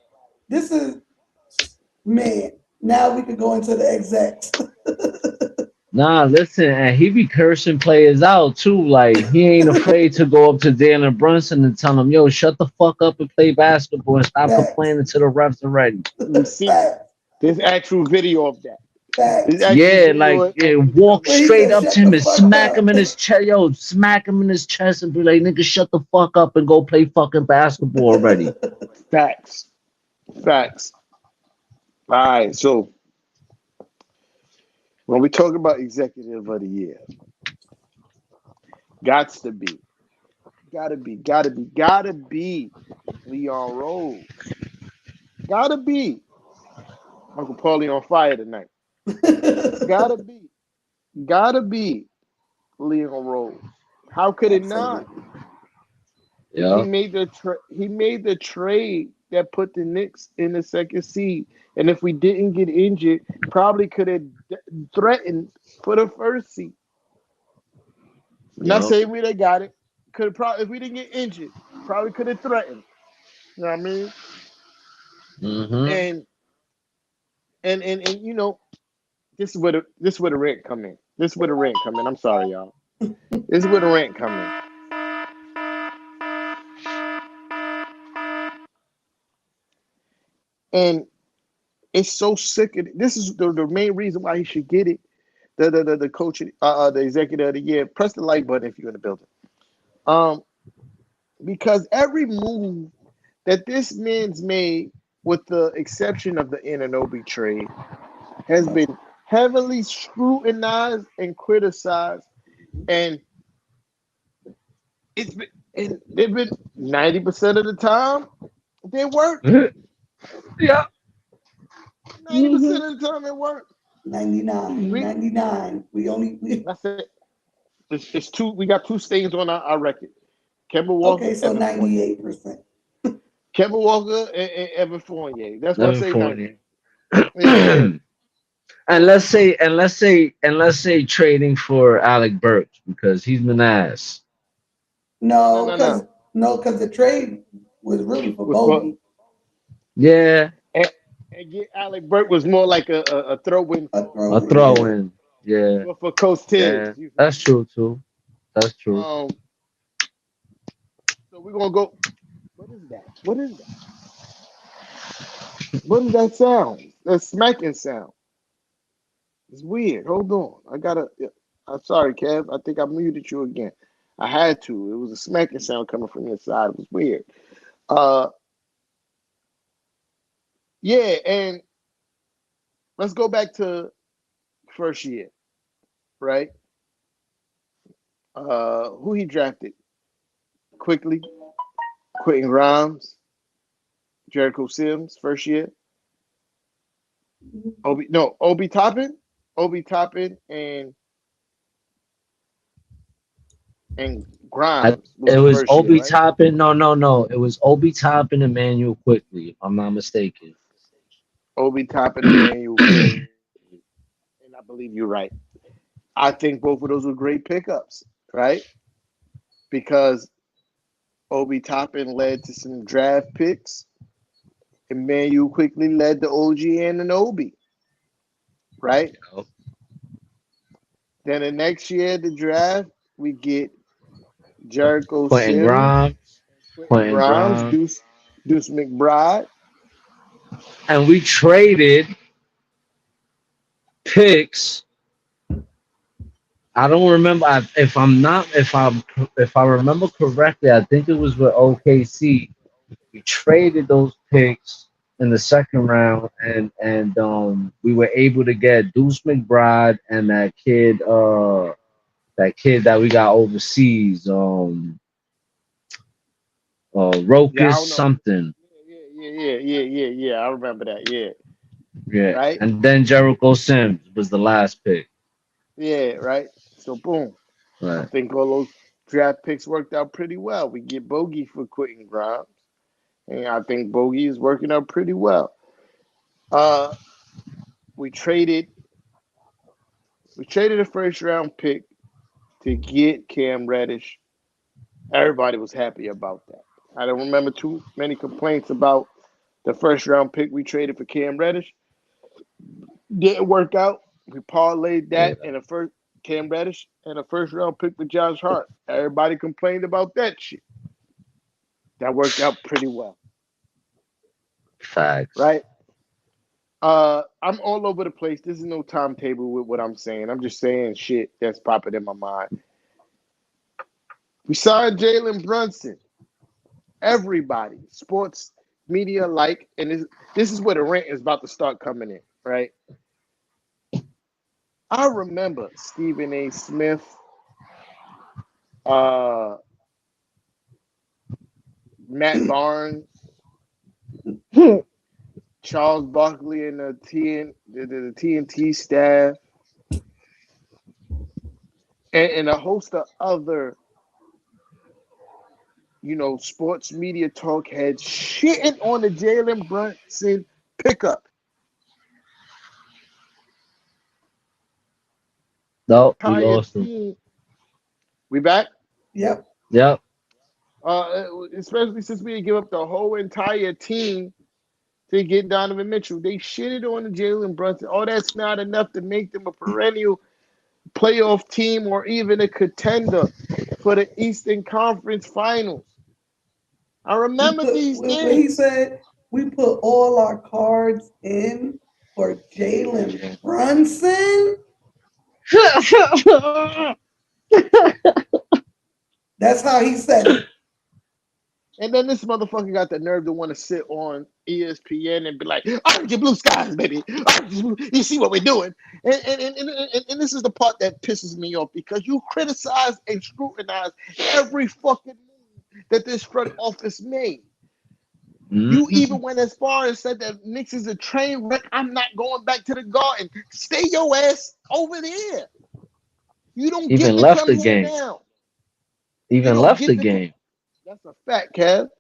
this is man. Now we could go into the execs. Nah, listen, and he be cursing players out too. Like he ain't afraid to go up to Jalen Brunson and tell him, "Yo, shut the fuck up and play basketball and stop Facts. complaining to the refs already." we see Facts. there's actual video of that. There's Facts. actual Yeah, video like of yeah, him walk But he straight said, up to shut him the and fuck smack him up. in his chest. Yo, smack him in his chest and be like, "Nigga, shut the fuck up and go play fucking basketball already." facts, facts. All right, so when we talk about executive of the year, gots to be, gotta be Leon Rose. Gotta be Uncle Paulie on fire tonight. Gotta be, gotta be Leon Rose. How could it not? Absolutely. Yeah. He made the trade that put the Knicks in the second seed, and if we didn't get injured, probably could have threatened for the first seed. I'm not Yep. saying we they got it. Could have probably if we didn't get injured, probably could have threatened. You know what I mean? Hmm. And and this is where the rent come in. This is where the rent come in. I'm sorry, y'all. This is where the rent come in. And it's so sick of it. This is the main reason why he should get it. The coach, the executive of the year. Press the like button if you're in the building. Um, because every move that this man's made, with the exception of the Ananobi trade, has been heavily scrutinized and criticized, and it's been and they've been 90% of the time they work. Yeah. 90% Hmm. of the time it worked. 99, We 99. that's it. It's two. We got two stains on our record. Kemba Walker, Okay, so Evan Fournier. 98%. Kemba Walker and Evan Fournier. That's why I Never say for 90. you. Yeah. And let's say trading for Alec Burks because he's been ass. No, No. because the trade was really for Was for Bogey, Yeah, and, and get Alec Burke was more like a throw in a for a throw in, throw yeah. in. Yeah, Coach Tibbs. yeah, that's true too. That's true. So we're gonna go. What is that? What is that? What is that sound? That smacking sound. It's weird. Hold on. I gotta. Yeah. I'm sorry, Kev. I think I muted you again. I had to. It was a smacking sound coming from your side. It was weird. Uh, yeah, and let's go back to first year, right? Who he drafted quickly? Quentin Grimes, Jericho Sims, first year. Obi Toppin, and I, Grimes was it the was first year, Obi right? Toppin. No, no, no. It was Obi Toppin and Emmanuel quickly, if I'm not mistaken. Obi Toppin and Manuel quickly, and I believe you're right. I think both of those were great pickups, right? Because Obi Toppin led to some draft picks, and Manuel quickly led to OG and Obi, right? You Then the next year, the draft, we get Jericho Quentin Sims, Grimes, Quentin Quentin Grimes, Grimes, Deuce McBride. and we traded picks. I don't remember if I'm not if I remember correctly. I think it was with OKC. We traded those picks in the second round, and we were able to get Deuce McBride and that kid that we got overseas, Yeah, I Rokas don't know. something. Yeah. I remember that. Yeah, Yeah, right. and then Jericho Sims was the last pick. Yeah, right. So boom, I Right. think all those draft picks worked out pretty well. We get Bogey for Quentin Grimes, and I think Bogey is working out pretty well. Uh, we traded a first round pick to get Cam Reddish. Everybody was happy about that. I don't remember too many complaints about the first round pick we traded for Cam Reddish. Didn't work out. We parlayed Yeah. that in a first Cam Reddish and a first round pick for Josh Hart. Everybody complained about that shit. That worked out pretty well, Facts. right? I'm all over the place. This is no timetable with what I'm saying. I'm just saying shit that's popping in my mind. We signed Jalen Brunson. Everybody, sports media like, and this is where the rant is about to start coming in, right? I remember Stephen A. Smith, uh, Matt Barnes, Charles Barkley, and the TNT staff, and a host of other, sports media talk heads shitting on the Jalen Brunson pickup. No, we Entire lost him. team. We back? Yep. Yep. Especially since we give up the whole entire team to get Donovan Mitchell. They shitted on the Jalen Brunson. Oh, that's not enough to make them a perennial playoff team or even a contender for the Eastern Conference Finals. I We remember put these what he games. said. We put all our cards in for Jalen Brunson. That's how he said it. And then this motherfucker got the nerve to want to sit on ESPN and be like, "Orange and blue skies, baby. You see what we're doing?" And this is the part that pisses me off because you criticize and scrutinize every fucking move that this front office made. You Mhm. even went as far as said that Knicks is a train wreck. I'm not going back to the Garden. Stay your ass over there. You don't Even get to left come the here game. now. You Even don't left the get to. game. That's a fact, Kev.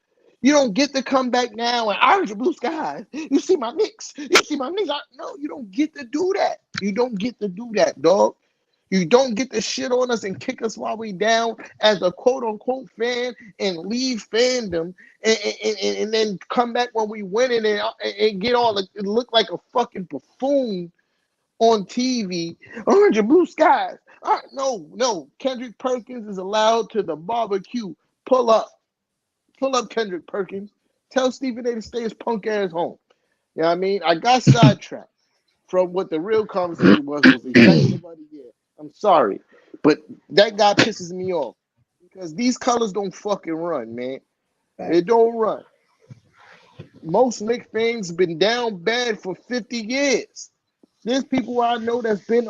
You don't get to come back now and orange and blue skies. You see my Knicks. You see my Knicks. No, you don't get to do that. You don't get to do that, dog. You don't get to shit on us and kick us while we down as a quote unquote fan and leave fandom and then come back when we win and get all the look like a fucking buffoon on TV. Orange and blue skies. No, no. Kendrick Perkins is allowed to the barbecue. Pull up. Pull up Kendrick Perkins. Tell Stephen A to stay his punk ass home. You know what I mean? I got sidetracked from what the real conversation was executive of the year. I'm sorry. But that guy pisses me off. Because these colors don't fucking run, man. They Facts. don't run. Most Knicks fans been down bad for 50 years. There's people I know that's been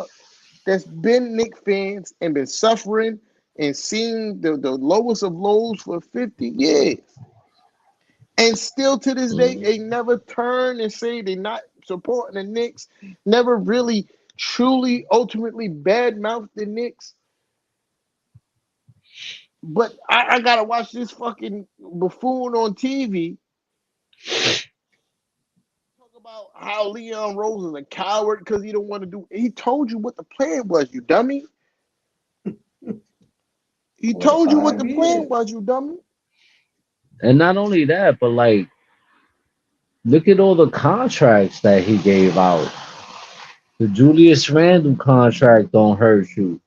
Knicks fans and been suffering and seeing the lowest of lows for 50 years. And still to this day, Mhm. they never turn and say they're not supporting the Knicks. Never really, truly, ultimately badmouth the Knicks. But I gotta watch this fucking buffoon on TV talk about how Leon Rose is a coward because he don't want to do. He told you what the plan was, you dummy. He For told you what the 5 plan years. was, you dummy. And not only that, but like, look at all the contracts that he gave out. The Julius Randle contract don't hurt you.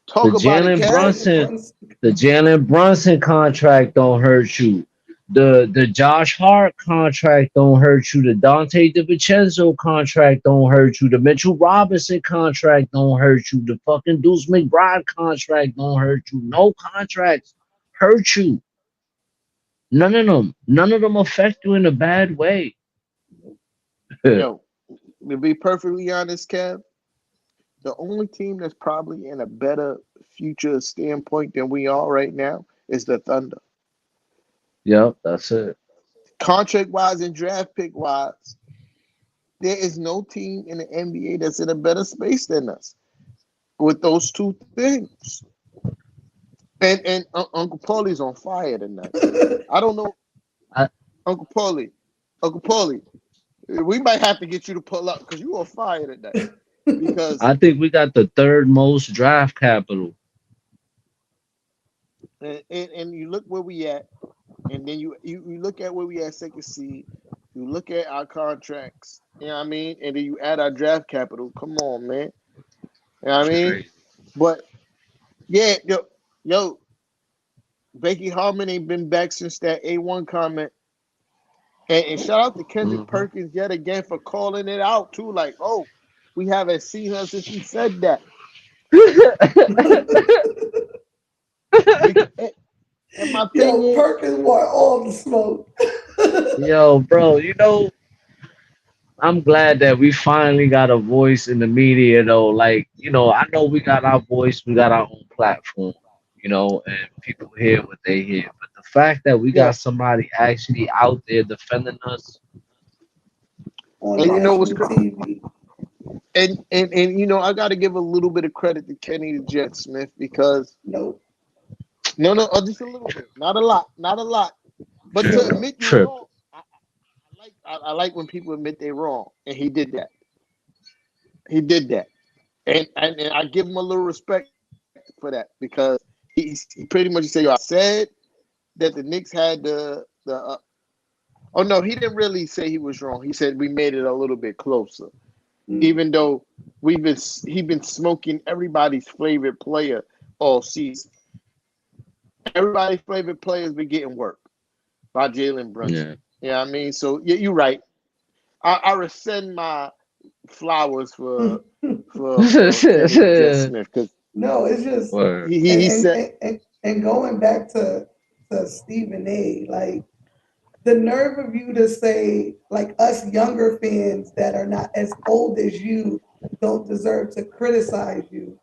The Talk about it, Jalen Kev. Jalen Brunson, Brunson. the Jalen Brunson contract don't hurt you. The Josh Hart contract don't hurt you. The Dante DiVincenzo contract don't hurt you. The Mitchell Robinson contract don't hurt you. The fucking Deuce McBride contract don't hurt you. No contracts hurt you. None of them. None of them affect you in a bad way. Yo, to be perfectly honest, Kev, the only team that's probably in a better future standpoint than we are right now is the Thunder. Yep, that's it. Contract wise and draft pick wise, there is no team in the NBA that's in a better space than us with those two things. And Uncle Paulie's on fire tonight. I don't know, I, Uncle Paulie. Uncle Paulie, we might have to get you to pull up because you on fire tonight. Because I think we got the third most draft capital. and you look where we at, and then you look at where we at second seed. You look at our contracts. You know what I mean? And then you add our draft capital. Come on, man. You know what I It's mean? crazy. But yeah, yo, Becky Harmon ain't been back since that A1 comment. And shout out to Kendrick Hmm. Perkins yet again for calling it out too. Like, oh, we haven't seen her since you said that. Because and my thing Yo, is, Perkins want all the smoke. Yo, bro, I'm glad that we finally got a voice in the media, though. Like, I know we got our voice, we got our own platform, and people hear what they hear. But the fact that we got yo, somebody actually out there defending us, On and you know what's national crazy? TV. And I got to give a little bit of credit to Kenny the Jet Smith because Nope. no, no, just a little bit, not a lot, not a lot, but to tripping, Zero. admit you're tripping. wrong. I like when people admit they're wrong, and he did that. He did that, and I give him a little respect for that because he pretty much said, "Yo, I said that the Knicks had the." Oh no, he didn't really say he was wrong. He said we made it a little bit closer, Mm. even though he been smoking everybody's favorite player all season. Everybody's favorite player has been getting work by Jalen Brunson. Yeah. You know what I mean? So yeah, you're right. I rescind my flowers for Kenny the Jet Smith because No, it's just Word. he said and going back to Stephen A. Like the nerve of you to say like us younger fans that are not as old as you don't deserve to criticize you.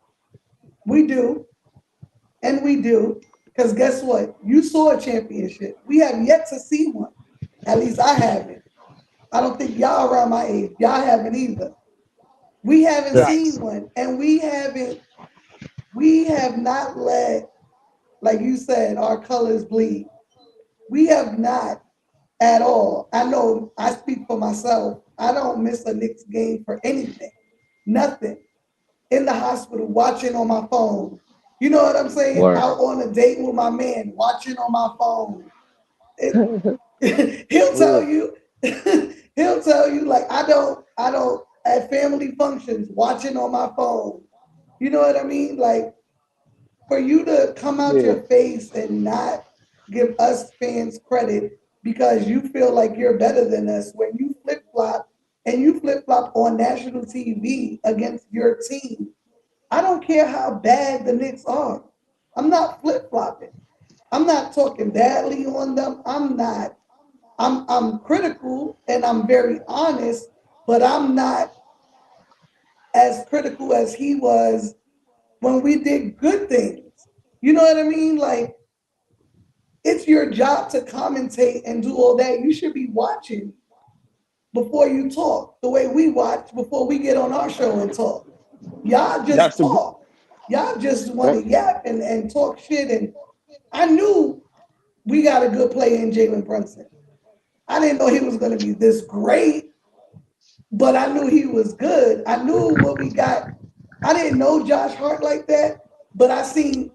We do, and we do, because guess what? You saw a championship. We have yet to see one. At least I haven't. I don't think y'all around my age, y'all haven't either. We haven't The, seen Facts. one, and we have not let, like you said, our colors bleed. We have not at all. I know I speak for myself. I don't miss a Knicks game for anything. Nothing. In the hospital, watching on my phone. You know what I'm saying? word. Out on a date with my man, watching on my phone. He'll tell Yeah. you, he'll tell you, like, I don't at family functions watching on my phone. You know what I mean? Like, for you to come out Yeah. your face and not give us fans credit because you feel like you're better than us when you flip flop and you flip flop on national TV against your team. I don't care how bad the Knicks are. I'm not flip flopping. I'm not talking badly on them. I'm not. I'm critical and I'm very honest, but I'm not as critical as he was when we did good things. You know what I mean? Like, it's your job to commentate and do all that. You should be watching before you talk, the way we watch before we get on our show and talk. Y'all just That's the talk. Y'all just want that, to yap and talk shit. And I knew we got a good player in Jalen Brunson. I didn't know he was going to be this great, but I knew he was good. I knew what we got. I didn't know Josh Hart like that, but I seen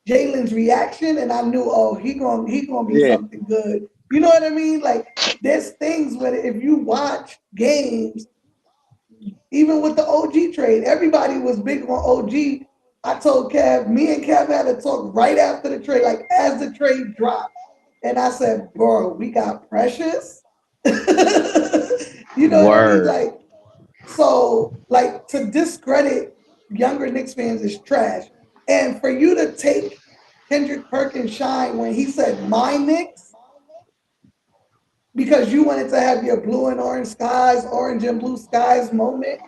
Jalen's reaction, and I knew, oh, he gonna be yeah. something good. You know what I mean? Like, there's things where if you watch games, even with the OG trade, everybody was big on OG. I told Cav, me and Cav had a talk right after the trade, like as the trade dropped, and I said, bro, we got Precious. You know what I mean? Word. Like, so, like, to discredit younger Knicks fans is trash. And for you to take Kendrick Perkins shine when he said my Knicks because you wanted to have your blue and orange skies, orange and blue skies moment,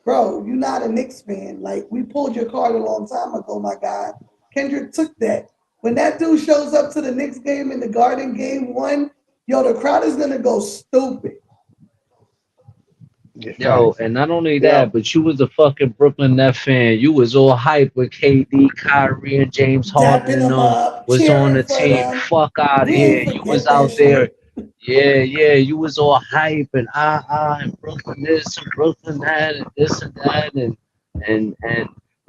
bro, you're not a Knicks fan. Like, we pulled your card a long time ago, my guy. Kendrick took that. When that dude shows up to the Knicks game in the Garden game one, yo, the crowd is gonna go stupid. Yeah. Yo, Facts. and not only that, Yo. but you was a fucking Brooklyn Net fan. You was all hype with KD, Kyrie, and James Harden Dapping and them them up, was on cheering the for team. them. Fuck out of We here. ain't You was forget that out there. shit. Yeah, yeah. You was all hype and and Brooklyn this and Brooklyn that and this and that and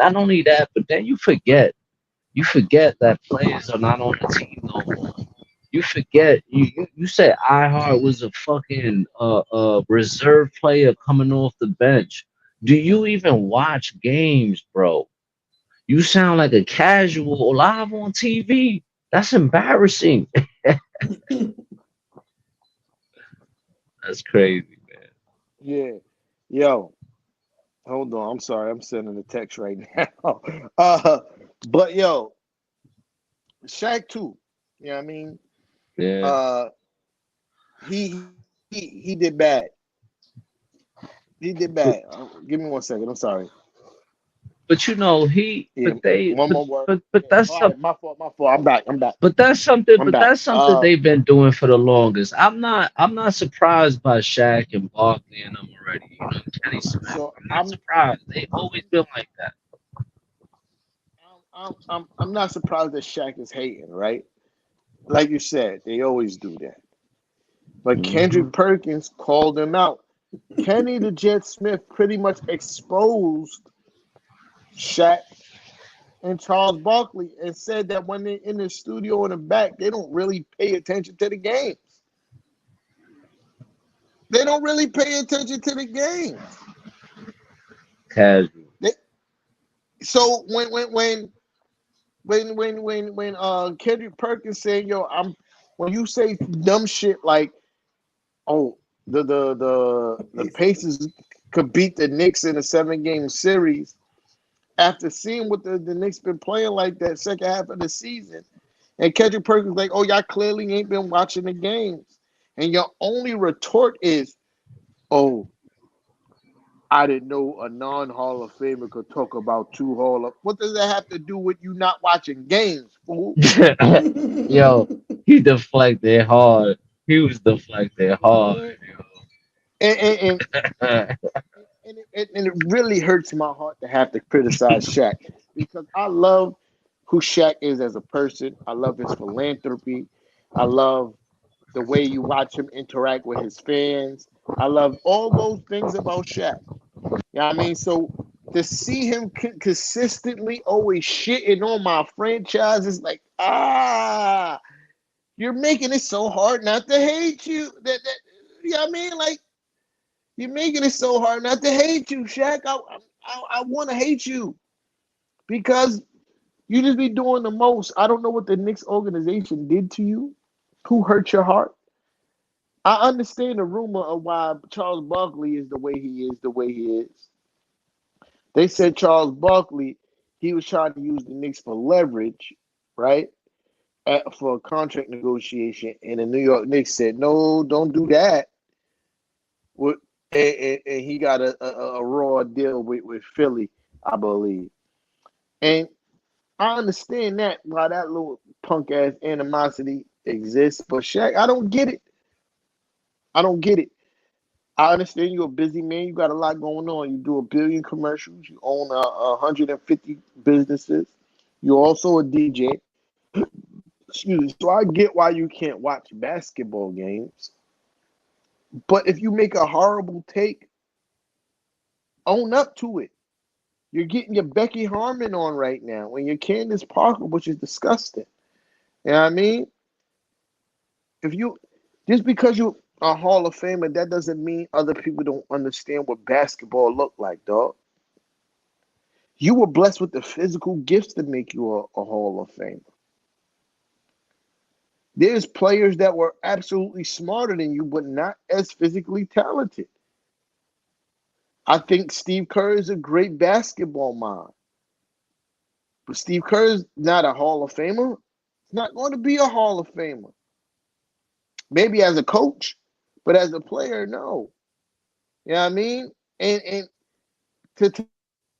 not only that, but then you forget that players are not on the team no more. You forget you said iHeart was a fucking reserve player coming off the bench. Do you even watch games, bro? You sound like a casual live on TV. That's embarrassing. That's crazy, man. Yeah. Yo. Hold on. I'm sorry. I'm sending a text right now. uh, but yo, Shaq too. You know what I mean? Yeah. Uh, he did bad. He did bad. But, Give me 1 second. I'm sorry. but you know, he Yeah. but they One more word. but Yeah. that's All some right. My fault. My fault. I'm back. I'm back. I'm but back. that's something they've been doing for the longest. I'm not surprised by Shaq and Barkley and them already. You know, Kenny Smith. So I'm not surprised. They've always been like that. I'm not surprised that Shaq is hating, right? Like you said, they always do that. But Hmm. Kendrick Perkins called him out. Kenny the Jet Smith pretty much exposed Shaq and Charles Barkley and said that when they're in the studio in the back, they don't really pay attention to the games. They don't really pay attention to the games. Casual. They, so Kendrick Perkins saying, "Yo, I'm," when you say dumb shit like, "Oh, the Pacers could beat the Knicks in a 7 game series," after seeing what the Knicks been playing like that second half of the season, and Kendrick Perkins like, "Oh, y'all clearly ain't been watching the games," and your only retort is, "Oh, I didn't know a non-Hall of Famer could talk about two Hall of." What does that have to do with you not watching games, fool? Yo, he deflected hard. He was deflected hard, Mhm. And, and, and, and it really hurts my heart to have to criticize Shaq because I love who Shaq is as a person. I love his philanthropy. I love the way you watch him interact with his fans. I love all those things about Shaq. You know what I mean? So to see him consistently always shitting on my franchise is like, you're making it so hard not to hate you. You know what I mean? Like, you're making it so hard not to hate you, Shaq. I want to hate you because you just be doing the most. I don't know what the Knicks organization did to you. Who hurt your heart? I understand the rumor of why Charles Barkley is the way he is, the way he is. They said Charles Barkley, he was trying to use the Knicks for leverage, right? For a contract negotiation, and the New York Knicks said, no, don't do that. And he got a raw deal with Philly, I believe. And I understand that why that little punk ass animosity exists. But Shaq, I don't get it. I don't get it. I understand you're a busy man. You got a lot going on. You do a billion commercials. You own 150 businesses. You're also a DJ. Excuse me. So I get why you can't watch basketball games. But if you make a horrible take, own up to it. You're getting your Becky Harmon on right now when you're Candace Parker, which is disgusting. You know what I mean? If you just because you are a Hall of Famer, that doesn't mean other people don't understand what basketball look like, dog. You were blessed with the physical gifts to make you a Hall of Famer. There's players that were absolutely smarter than you, but not as physically talented. I think Steve Kerr is a great basketball mind, but Steve Kerr is not a Hall of Famer. He's not going to be a Hall of Famer. Maybe as a coach, but as a player, no. You know what I mean? And to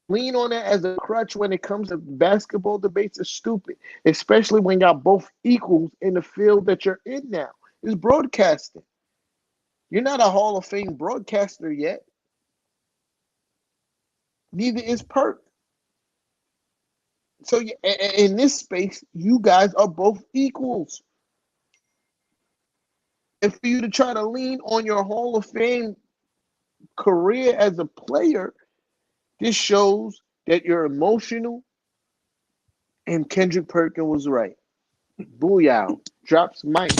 lean on that as a crutch when it comes to basketball debates is stupid, especially when y'all both equals in the field that you're in now. It's broadcasting. You're not a Hall of Fame broadcaster yet. Neither is Perk. So in this space, you guys are both equals. And for you to try to lean on your Hall of Fame career as a player, this shows that you're emotional. And Kendrick Perkins was right. Booyah. Drops mic.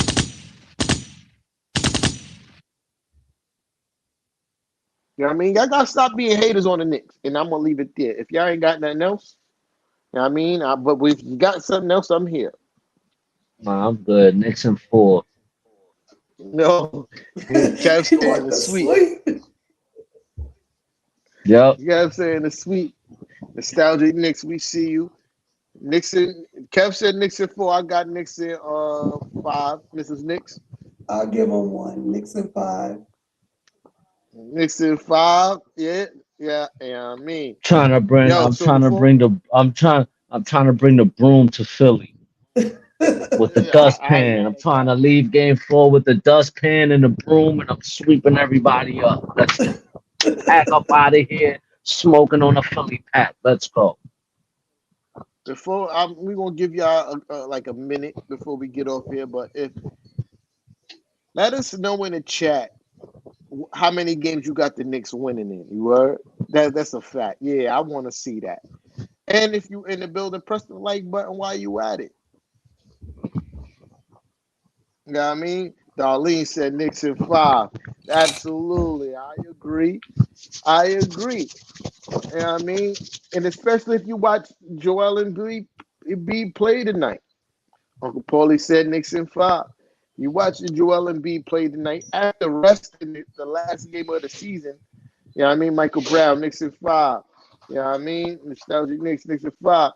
You know what I mean? Y'all gotta stop being haters on the Knicks. And I'm gonna leave it there. If y'all ain't got nothing else, you know what I mean? But if you got something else, I'm here. Nah, I'm good. Knicks in four. No. Kev He saying went the to sweet. sleep. Yep. You know what I'm saying? The sweet. Nostalgic Knicks, we see you. Nixon, Kev said Nixon four. I got Nixon five. Mrs. Nix. I'll give him one. Nixon 5. Nixon five. Yeah. Yeah, I mean. Trying to bring. Yo, I'm so trying to before bring the. I'm trying to bring the broom to Philly with the I dustpan. got I'm it. trying to leave game four with the dustpan and the broom, and I'm sweeping everybody up. Let's pack up out of here, smoking on a Philly pack. Let's go. Before we're gonna give y'all like a minute before we get off here, but if let us know in the chat how many games you got the Knicks winning in. You heard? That's a fact. Yeah, I want to see that. And if you in the building, press the like button while you at it. You know what I mean? Darlene said Knicks in five. Absolutely, I agree. I agree. You know what I mean? And especially if you watch Joel and B play tonight. Uncle Paulie said Knicks in five. You watch the Joel Embiid play tonight after resting the last game of the season. You know what I mean? Michael Brown, Knicks in five. You know what I mean? Nostalgic Knicks in five.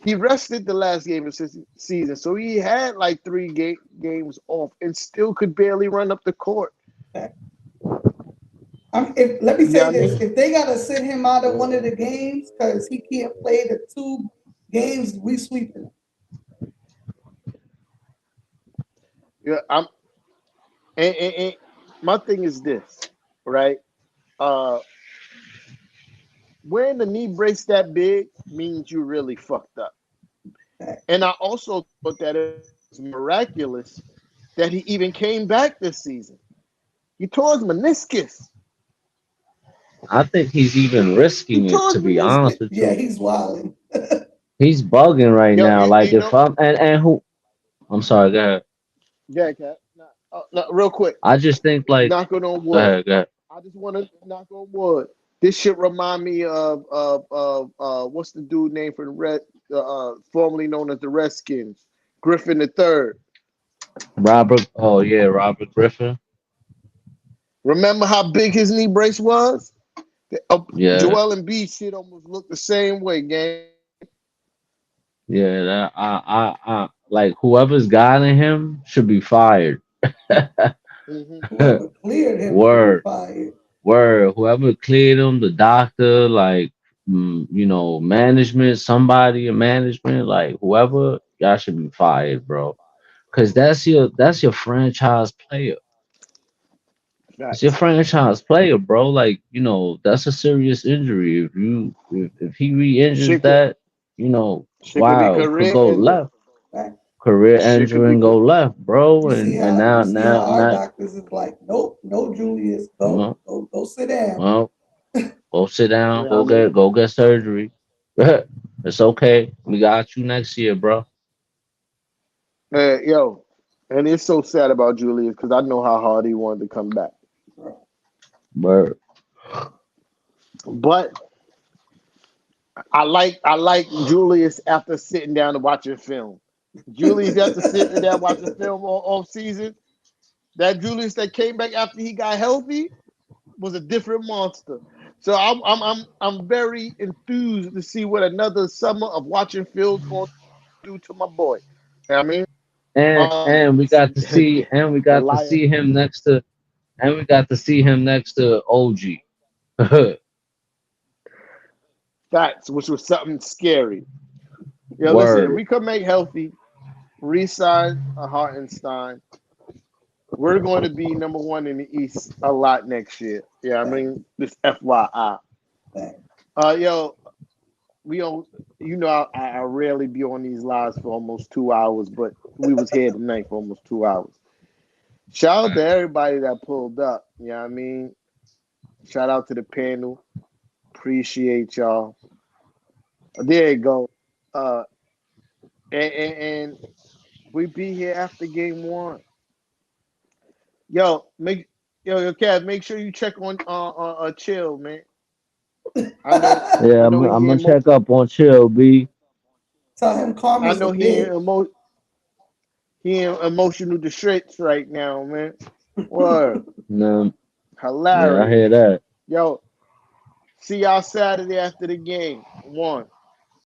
He rested the last game of the season, so he had like three games off and still could barely run up the court. Let me You know say what I this: mean? if they gotta sit him out of one of the games because he can't play the 2 games, we sweeping. Yeah, And my thing is this, right? Uh, Wearing the knee brace that big means you really fucked up. And I also thought that it was miraculous that he even came back this season. He tore his meniscus. I think he's even He risking it, tore to his be honest meniscus. with Yeah, you. he's wilding. He's bugging right Yo, now. and Like you if know, I'm and who I'm sorry, go ahead. yeah, Cat. No, real quick, I just think like knocking on go wood. ahead, go ahead. I just want to knock on wood. This shit remind me of what's the dude name for the Red, formerly known as the Redskins, Griffin the Third. Robert, oh yeah, Robert Griffin. Remember how big his knee brace was? Yeah, Joel and B shit almost looked the same way, gang. yeah. I like whoever's guiding him should be fired. Hmm. Whoever cleared him should be Word, fired. word. Whoever cleared him, the doctor, like management, somebody in management, like whoever, y'all should be fired, bro. Cause that's your franchise player. It's your Facts. franchise player, bro. Like, that's a serious injury. If he re-injures Shit could that, shit could be wow, could career go ending. left. Right? Career Shit could injury be and go left, bro. You see And how now you see how now our now doctors is like, nope, no, Julius, well, go sit down. well, go sit down, I mean, go get surgery. It's okay. We got you next year, bro. yo, and it's so sad about Julius because I know how hard he wanted to come back. But But I like Julius after sitting down and watching film. Julius after sitting down watching film all off season. That Julius that came back after he got healthy was a different monster. So I'm very enthused to see what another summer of watching Phil's going to do to my boy. You know what I mean? and we got to see and we The got to liar see him next to and we got to see him next to OG. facts, which was something scary. Yo, listen, if Word. we could make healthy, re-sign a Hartenstein, we're going to be number one in the East a lot next year. Yeah, I Right, mean, this FYI. right. Yo, we don't, I rarely be on these lives for almost 2 hours, but we was here tonight for almost 2 hours. Shout out to everybody that pulled up. You know what I mean? Shout out to the panel. Appreciate y'all. There you go. Uh, and we be here after game one. Yo, Kev, make sure you check on Chill, man. I know, Yeah, I I'm, know I'm he gonna emo- check up on Chill B. Tell him I karma's a know he in bitch. emotional distress right now, man. Word, No, yeah, I hilarious. hear that. Yo, see y'all Saturday after the game. One.